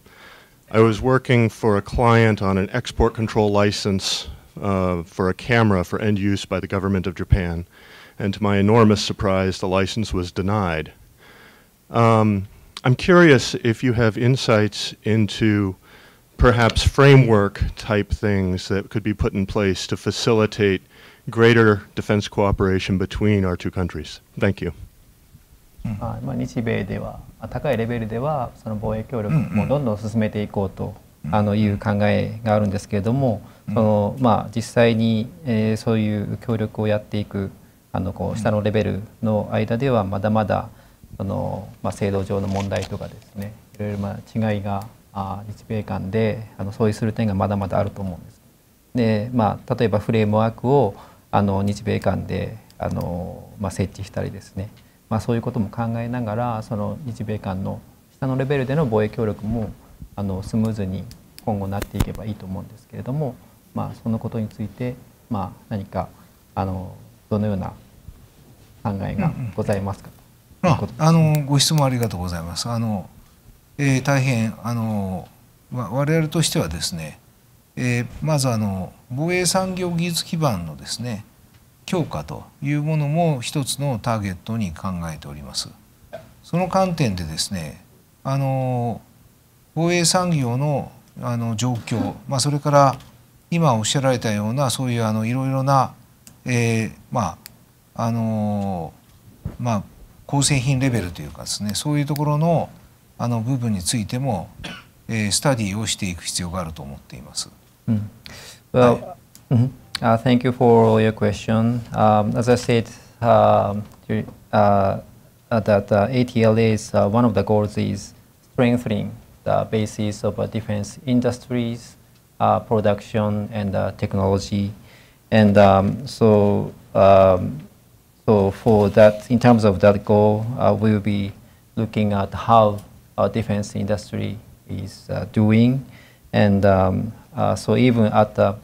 I was working for a client on an export control license for a camera for end use by the government of Japan. And to my enormous surprise, the license was denied. I'm curious if you have insights into perhaps framework type things that could be put in place to facilitate greater defense cooperation between our two countries. Thank you. 日米では高いレベルではその防衛協力もどんどん進めていこうという考えがあるんですけれども、実際にそういう協力をやっていく下のレベルの間ではまだまだ制度上の問題とかですね、いろいろ違いが日米間で相違する点がまだまだあると思うんです。で、例えばフレームワークを日米間で設置したりですね、そういうことも考えながらその日米間の下のレベルでの防衛協力もスムーズに今後なっていけばいいと思うんですけれども、そのことについて何かどのような考えがございますか。ご質問ありがとうございます。大変我々としてはですね、まず防衛産業技術基盤のですね強化というものも一つのターゲットに考えております。その観点でですね、防衛産業の状況、それから今おっしゃられたようなそういういろいろな構成品レベルというかですね、そういうところの部分についてもスタディをしていく必要があると思っています。Well, thank you for your question. As I said, that ATLA is one of the goals is strengthening the basis of defense industries, production, and technology. And so for that, in terms of that goal, we will be looking at how our defense industry is doing. And so even at the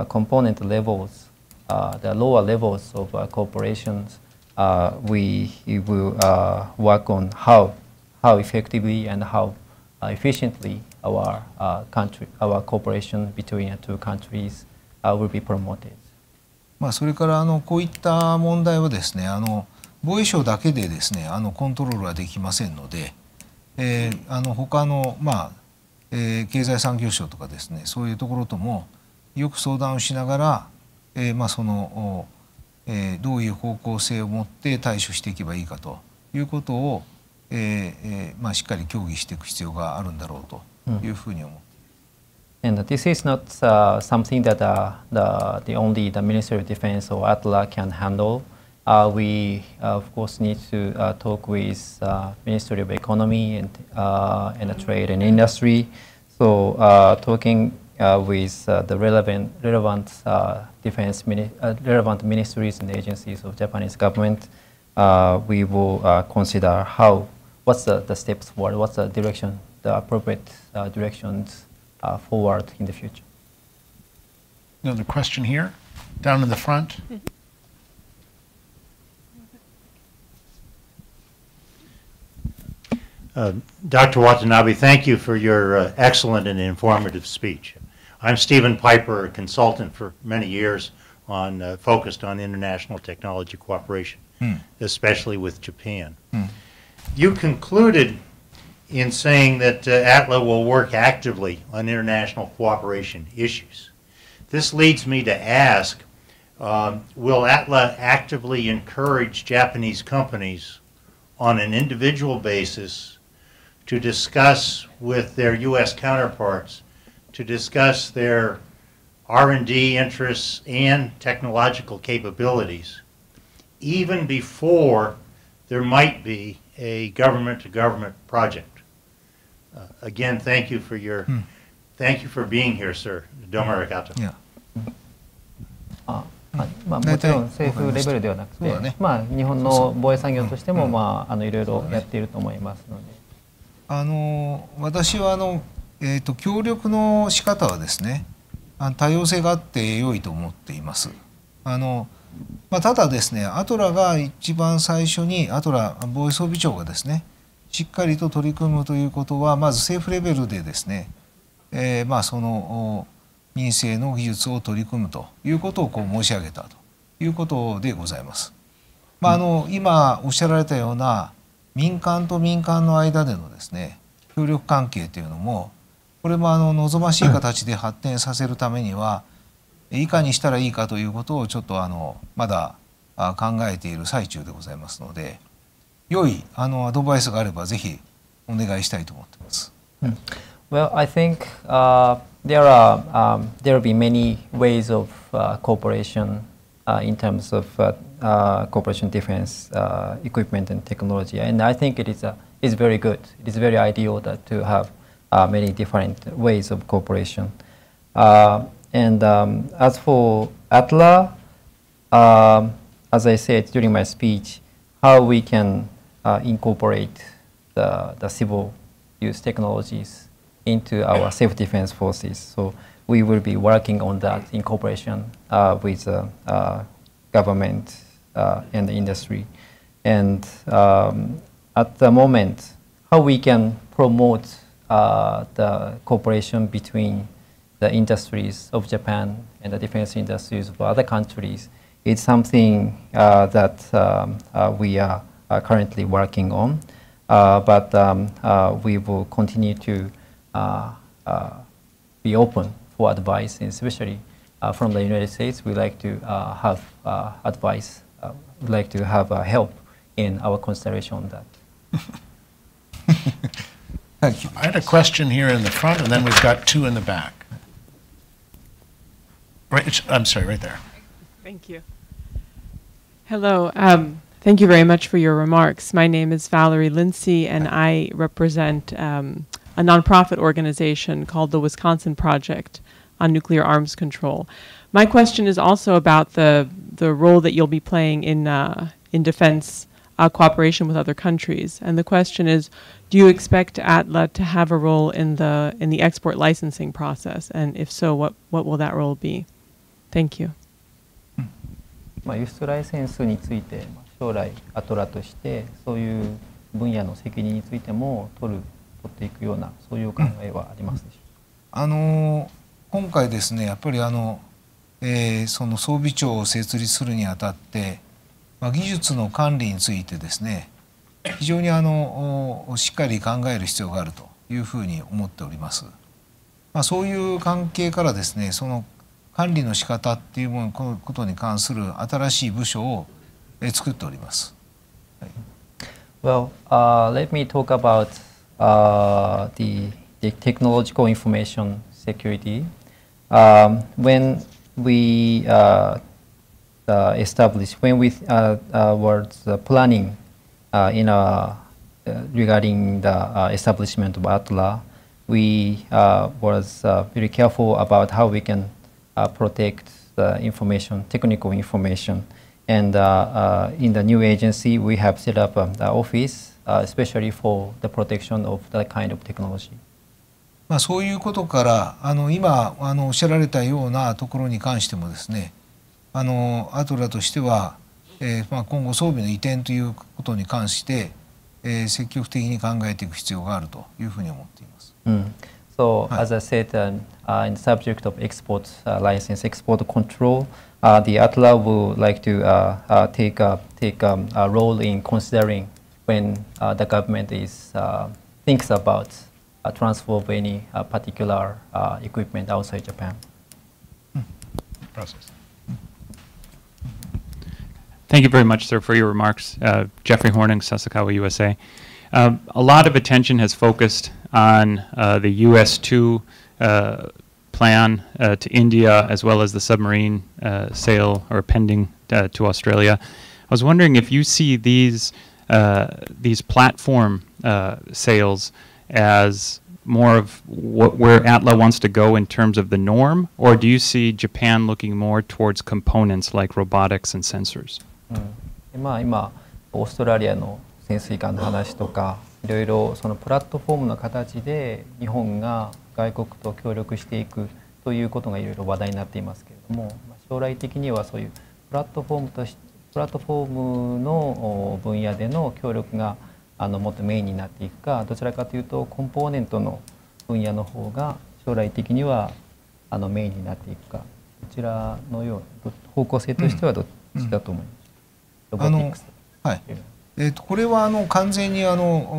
component levels, the lower levels of corporations, we will work on how effectively and how efficiently our cooperation between the two countries will be promoted. それからこういった問題はですね、防衛省だけでですね、コントロールはできませんので、他の経済産業省とかですね、そういうところともよく相談をしながら、そのどういう方向性を持って対処していけばいいかということを、しっかり協議していく必要があるんだろうというふうに思って。And this is not something that only the Ministry of Defense or ATLA can handle. We of course need to talk with Ministry of Economy and Trade and Industry. So talking with the relevant relevant ministries and agencies of Japanese government, we will consider what's the steps forward, what's the direction, the appropriate directions forward in the future. Another question here, down in the front. Dr. Watanabe, thank you for your excellent and informative speech. I'm Stephen Piper, a consultant for many years focused on international technology cooperation, especially with Japan. You concluded in saying that ATLA will work actively on international cooperation issues. This leads me to ask, will ATLA actively encourage Japanese companies on an individual basis to discuss with their U.S. counterparts, to discuss their R&D interests and technological capabilities, even before there might be a government-to-government project? Again, thank you for being here, sir. Domo arigato. もちろん政府レベルではなくて、日本の防衛産業としてもいろいろやっていると思いますので。私は協力の仕方はですね、多様性があって良いと思っています。ただですね、アトラが一番最初にアトラ防衛装備庁がですね、しっかりと取り組むということはまず政府レベルでですね、その民生の技術を取り組むということを申し上げたということでございます。今おっしゃられたような民間と民間の間でのですね、協力関係というのもこれも望ましい形で発展させるためにはいかにしたらいいかということをちょっとまだ考えている最中でございますので、良いアドバイスがあればぜひお願いしたいと思っています。Well, I think there will be many ways of cooperation in terms of cooperation defense equipment and technology, and I think it is very good. It is very ideal to have many different ways of cooperation. And as for ATLA, as I said during my speech, how we can incorporate the civil use technologies into our self-defense forces. So we will be working on that in cooperation with government and the industry. And at the moment, how we can promote the cooperation between the industries of Japan and the defense industries of other countries is something that we are currently working on. But we will continue to be open for advice, and especially from the United States. We like to have advice. We'd like to have help in our consideration on that. Thank you. I had a question here in the front, and then we've got two in the back. I'm sorry, right there. Thank you. Hello. Thank you very much for your remarks. My name is Valerie Lindsay, and I represent a nonprofit organization called the Wisconsin Project on Nuclear Arms Control. My question is also about the role that you'll be playing in defense cooperation with other countries. And the question is, do you expect ATLA to have a role in the export licensing process? And if so, what will that role be? Thank you. 輸出ライセンスについて将来アトラとしてそういう分野の責任についても取っていくようなそういうお考えはありますでしょうか。今回ですねやっぱりその装備庁を設立するにあたって、技術の管理についてですね非常にしっかり考える必要があるというふうに思っております。そういう関係からですねその管理の仕方っていうことに関する新しい部署を作っております。Well, let me talk about the technological information security. When we were planning regarding the establishment of ATLA, we was very careful about how we can protect the information, technical information. And in the new agency, we have set up the office, especially for the protection of that kind of technology. そういうことから今おっしゃられたようなところに関してもですねアトラとしては、今後装備の移転ということに関して、積極的に考えていく必要があるというふうに思っています。So, as I said, in the subject of export license, export control, the ATLA would like to take a role in considering when the government thinks about transfer of any particular equipment outside Japan. Process. Thank you very much, sir, for your remarks. Jeffrey Horning, Sasakawa, USA. A lot of attention has focused on the US-2 plan to India, as well as the submarine sale or pending to Australia. I was wondering if you see these platform sales as more of where ATLA wants to go in terms of the norm, or do you see Japan looking more towards components like robotics and sensors? 今オーストラリアの潜水艦の話とかいろいろそのプラットフォームの形で日本が外国と協力していくということがいろいろ話題になっていますけれども、将来的にはそういうプラットフォームの分野での協力がもっとメインになっていくか、どちらかというとコンポーネントの分野の方が将来的にはメインになっていくか、どちらのような方向性としてはどっちだと思います。はい、これは完全に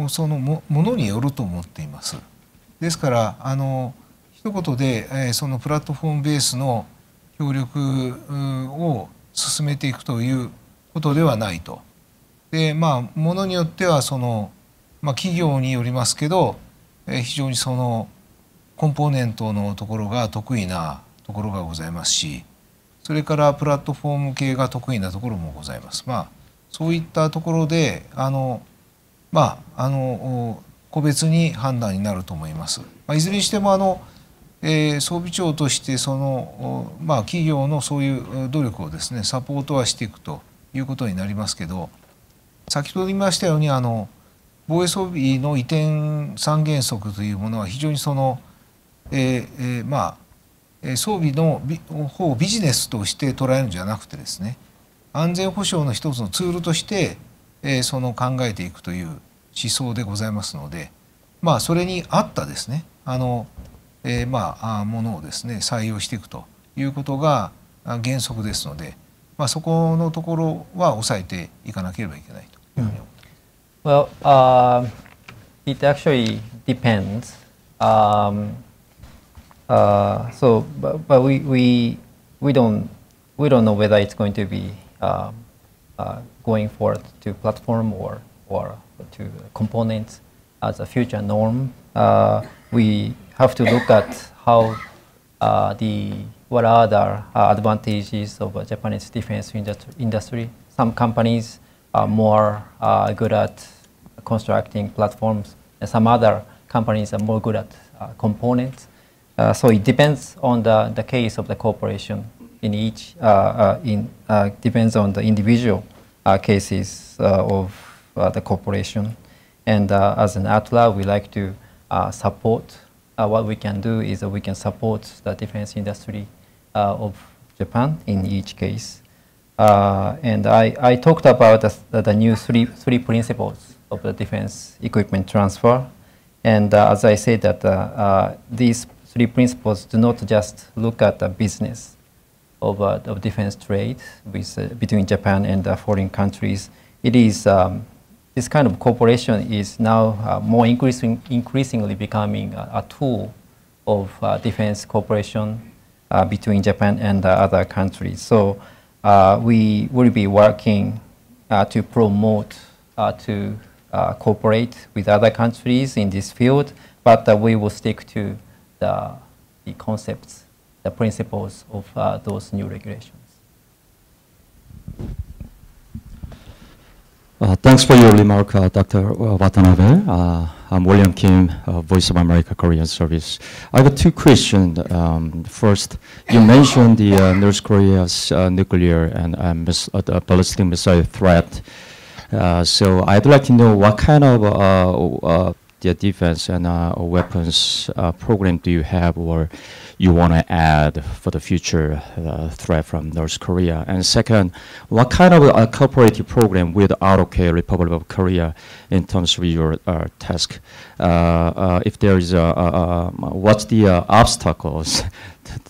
そのものによると思っています。ですから一言で、そのプラットフォームベースの協力を進めていくということではないと。でものによっては企業によりますけど、非常にそのコンポーネントのところが得意なところがございますし、それからプラットフォーム系が得意なところもございます。そういったところで個別に判断になると思います。いずれにしても装備庁として企業のそういう努力をですねサポートはしていくということになりますけど、先ほど言いましたように防衛装備の移転三原則というものは非常に装備の方をビジネスとして捉えるんじゃなくてですね、安全保障の一つのツールとして考えていくという思想でございますので、それに合ったですねものをですね採用していくということが原則ですので、そこのところは抑えていかなければいけないというふうに思っています。Well, it actually depends. But we don't know whether it's going to be going forward to platform or to components as a future norm. We have to look at how the what are the advantages of Japanese defense industry. Some companies are more good at constructing platforms, and some other companies are more good at components. So it depends on the case of the corporation. In each, depends on the individual cases of the corporation. And as an ATLA, we like to support. What we can do is we can support the defense industry of Japan in each case. And I talked about the new three principles of the defense equipment transfer. And as I said, that these three principles do not just look at the business of defense trade between Japan and foreign countries. It is this kind of cooperation is now more increasingly becoming a tool of defense cooperation between Japan and other countries. So we will be working to promote to cooperate with other countries in this field, but we will stick to the concepts, the principles of those new regulations. Thanks for your remark, Dr. Watanabe. I'm William Kim, Voice of America Korean Service. I have two questions. First, you mentioned the North Korea's nuclear and ballistic missile threat. So I'd like to know what kind of the defense and weapons program do you have or you want to add for the future threat from North Korea? And second, what kind of a cooperative program with ATLA, Republic of Korea, in terms of your task? If there is what's the obstacles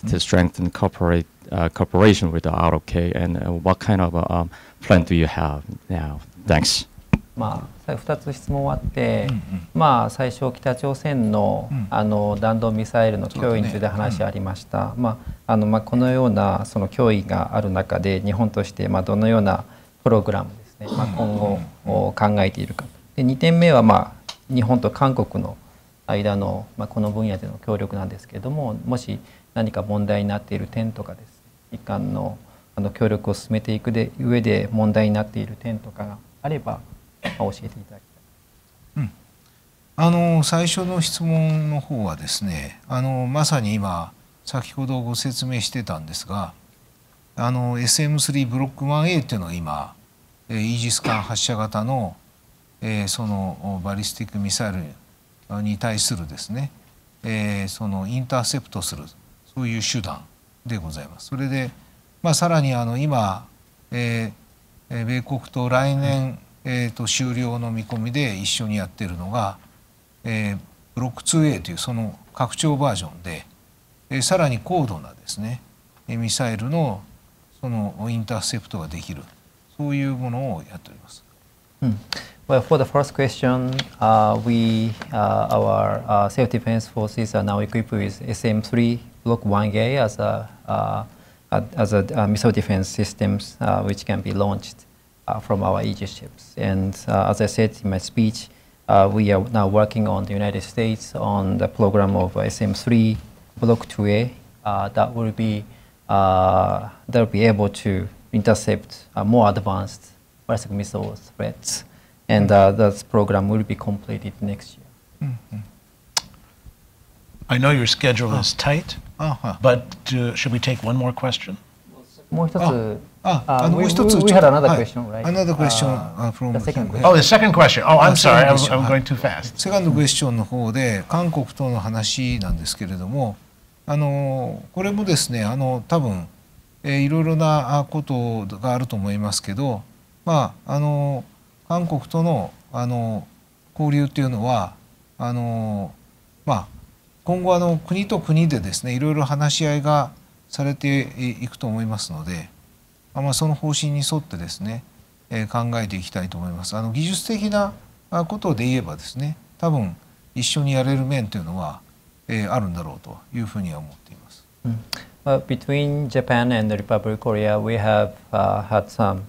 to strengthen cooperation with the ATLA, and what kind of plan do you have now? Thanks. 2つ質問あって、最初北朝鮮の、弾道ミサイルの脅威について話ありました。このようなその脅威がある中で日本として、どのようなプログラムですね、今後考えているか。で2点目は、日本と韓国の間の、この分野での協力なんですけれども、もし何か問題になっている点とかですね、日韓の協力を進めていく上で問題になっている点とかがあれば教えていただきたい。最初の質問の方はですね、まさに今先ほどご説明してたんですが、SM3 ブロック 1A っていうのが今イージス艦発射型の、そのバリスティックミサイルに対するですね、そのインターセプトするそういう手段でございます。それで、さらに今、米国と来年終了の見込みで一緒にやっているのが、ブロック 2A というその拡張バージョンで、さらに高度なですねミサイルのそのインターセプトができるそういうものをやっております。Well, for the first question, our self-defense forces are now equipped with SM3 Block 1A as a missile defense systems which can be launched from our Aegis ships. And as I said in my speech, we are now working on the United States on the program of SM3 Block 2A that will be able to intercept more advanced ballistic missile threats. And that program will be completed next year. I know your schedule is tight, but should we take one more question? もう一つ。もう一つ。We had another question, right? Another question from the second question. Oh, the second question. Oh, I'm sorry, I'm going too fast. セカンドクエスチョンの方で韓国との話なんですけれども、これもですね、多分いろいろなことがあると思いますけど、韓国との交流っていうのは今後国と国でですねいろいろ話し合いがされていくと思いますので、その方針に沿ってですね考えていきたいと思います。技術的なことで言えばですね多分一緒にやれる面というのはあるんだろうというふうには思っています。Between Japan and the Republic of Korea, we have had some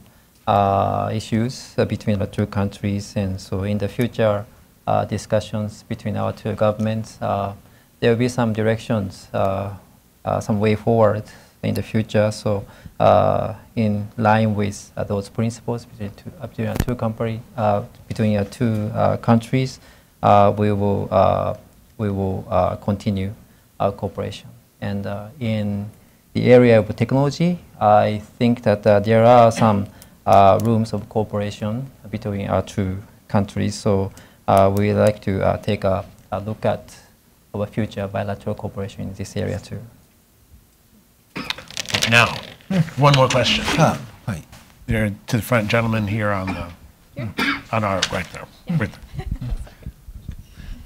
issues between the two countries, and so in the future discussions between our two governments, there will be some directions some way forward in the future. So in line with those principles between two countries, we will continue our cooperation. And in the area of technology, I think that there are some rooms of cooperation between our two countries. So we would like to take a look at our future bilateral cooperation in this area too. Now, one more question. There to the front gentleman here on our right there. Right there.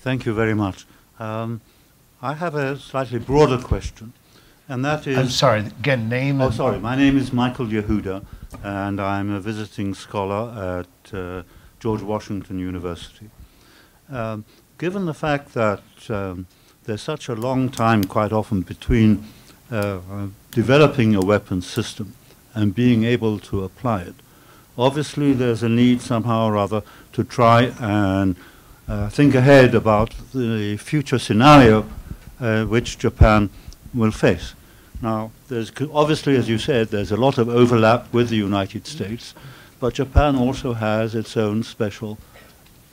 Thank you very much. I have a slightly broader question, and that is... I'm sorry, again, name... Oh, sorry. My name is Michael Yehuda, and I'm a visiting scholar at George Washington University. Given the fact that there's such a long time, quite often, between developing a weapons system and being able to apply it, obviously there's a need somehow or other to try and think ahead about the future scenario which Japan will face. Now, there's obviously, as you said, there's a lot of overlap with the United States, but Japan also has its own special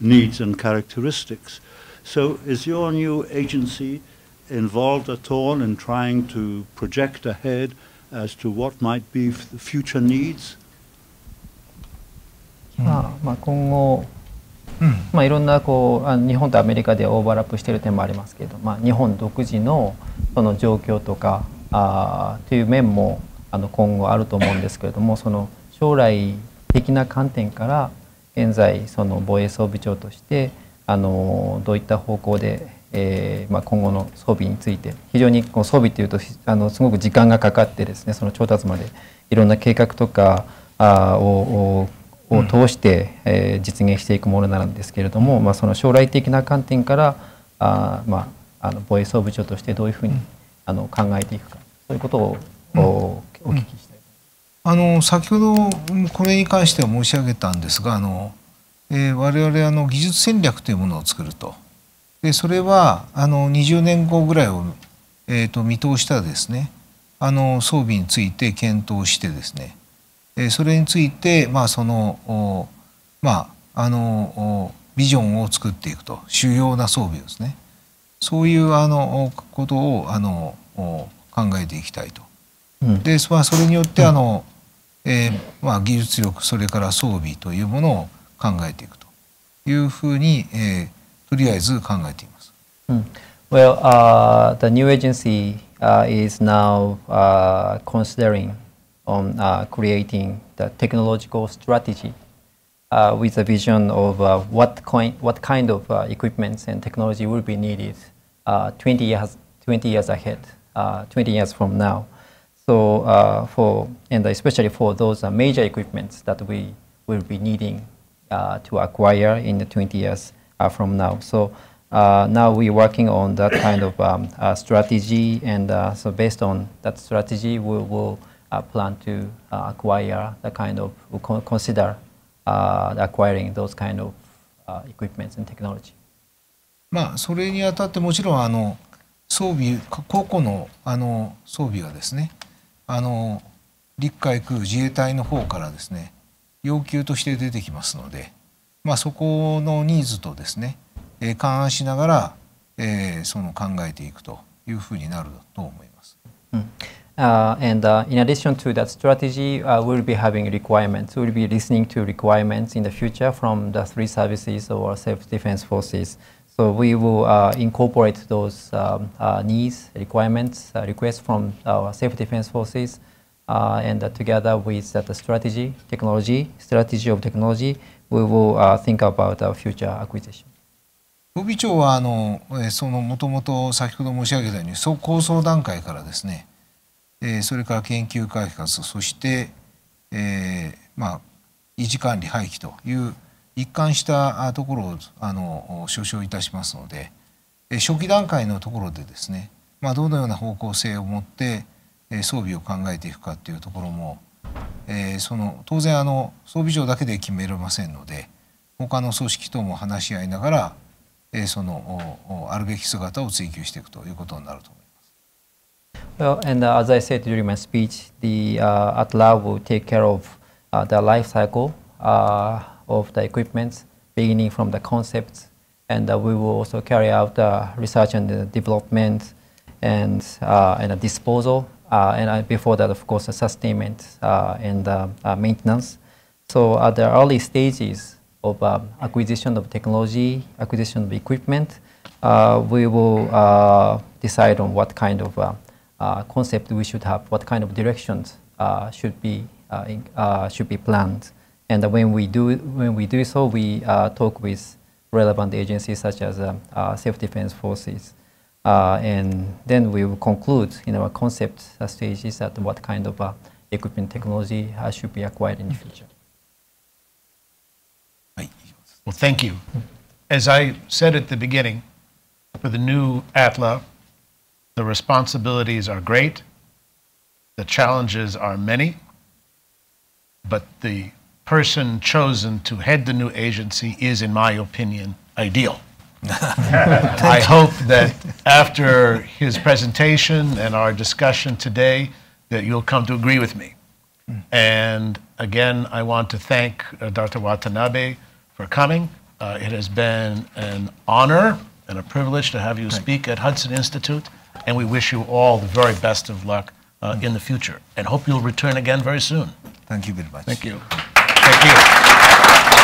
needs and characteristics. So is your new agency involved at all in trying to project ahead as to what might be the future needs? 今後、いろんな日本とアメリカでオーバーラップしている点もありますけれど、日本独自のその状況とかという面も今後あると思うんですけれども、その将来的な観点から現在その防衛装備庁としてどういった方向で今後の装備について、非常に装備というとすごく時間がかかってですね、その調達までいろんな計画とかを通して実現していくものなんですけれども、その将来的な観点から防衛装備庁としてどういうふうに考えていくか、そういうことをお聞きしたい。先ほどこれに関しては申し上げたんですが、我々技術戦略というものを作ると。でそれは20年後ぐらいを、見通したですね装備について検討してですね、それについてそのビジョンを作っていくと、主要な装備ですね、そういうことを考えていきたいと。でそれによって技術力、それから装備というものを考えていくというふうに、とりあえず考えています。Well, the new agency is now considering on creating the technological strategy with a vision of what kind of equipments and technology will be needed 20 years ahead, 20 years from now. So and especially for those major equipments that we will be needing to acquire in the 20 years from now. So now we're working on that kind of strategy, and so based on that strategy, we will plan to acquire the kind of, consider acquiring those kind of equipments and technology. それにあたってもちろん装備、個々の装備はですね、陸海空自衛隊の方からですね要求として出てきますので、そこのニーズとですね勘案しながら、その考えていくというふうになると思います。And in addition to that strategy, we'll be having requirements. We'll be listening to requirements in the future from the three services or self-defense forces. So we will incorporate those needs, requirements, requests from our self-defense forces, and together with the strategy of technology, we will think about our future acquisition. 装備庁はもともと先ほど申し上げたように構想段階からですね、それから研究開発、そして、維持管理廃棄という一貫したところを所掌いたしますので、初期段階のところでですね、どのような方向性を持って装備を考えていくかというところも、当然装備庁だけで決められませんので、他の組織とも話し合いながら、あるべき姿を追求していくということになると思います。Well, and as I said during my speech, the ATLA will take care of the life cycle of the equipment, beginning from the concepts, and we will also carry out research and development and disposal, and before that, of course, sustainment and maintenance. So at the early stages of acquisition of technology, acquisition of equipment, we will decide on what kind of concept we should have, what kind of directions should be planned. And when we do so, we talk with relevant agencies such as self-defense forces, and then we will conclude in our concept stages at what kind of equipment technology should be acquired in the future. Well, thank you. As I said at the beginning, for the new ATLA, the responsibilities are great, the challenges are many, but the person chosen to head the new agency is, in my opinion, ideal. I hope that after his presentation and our discussion today, that you'll come to agree with me. And again, I want to thank Dr. Watanabe for coming. It has been an honor and a privilege to have you speak at Hudson Institute, and we wish you all the very best of luck in the future, and hope you'll return again very soon. Thank you very much. Thank you. Thank you.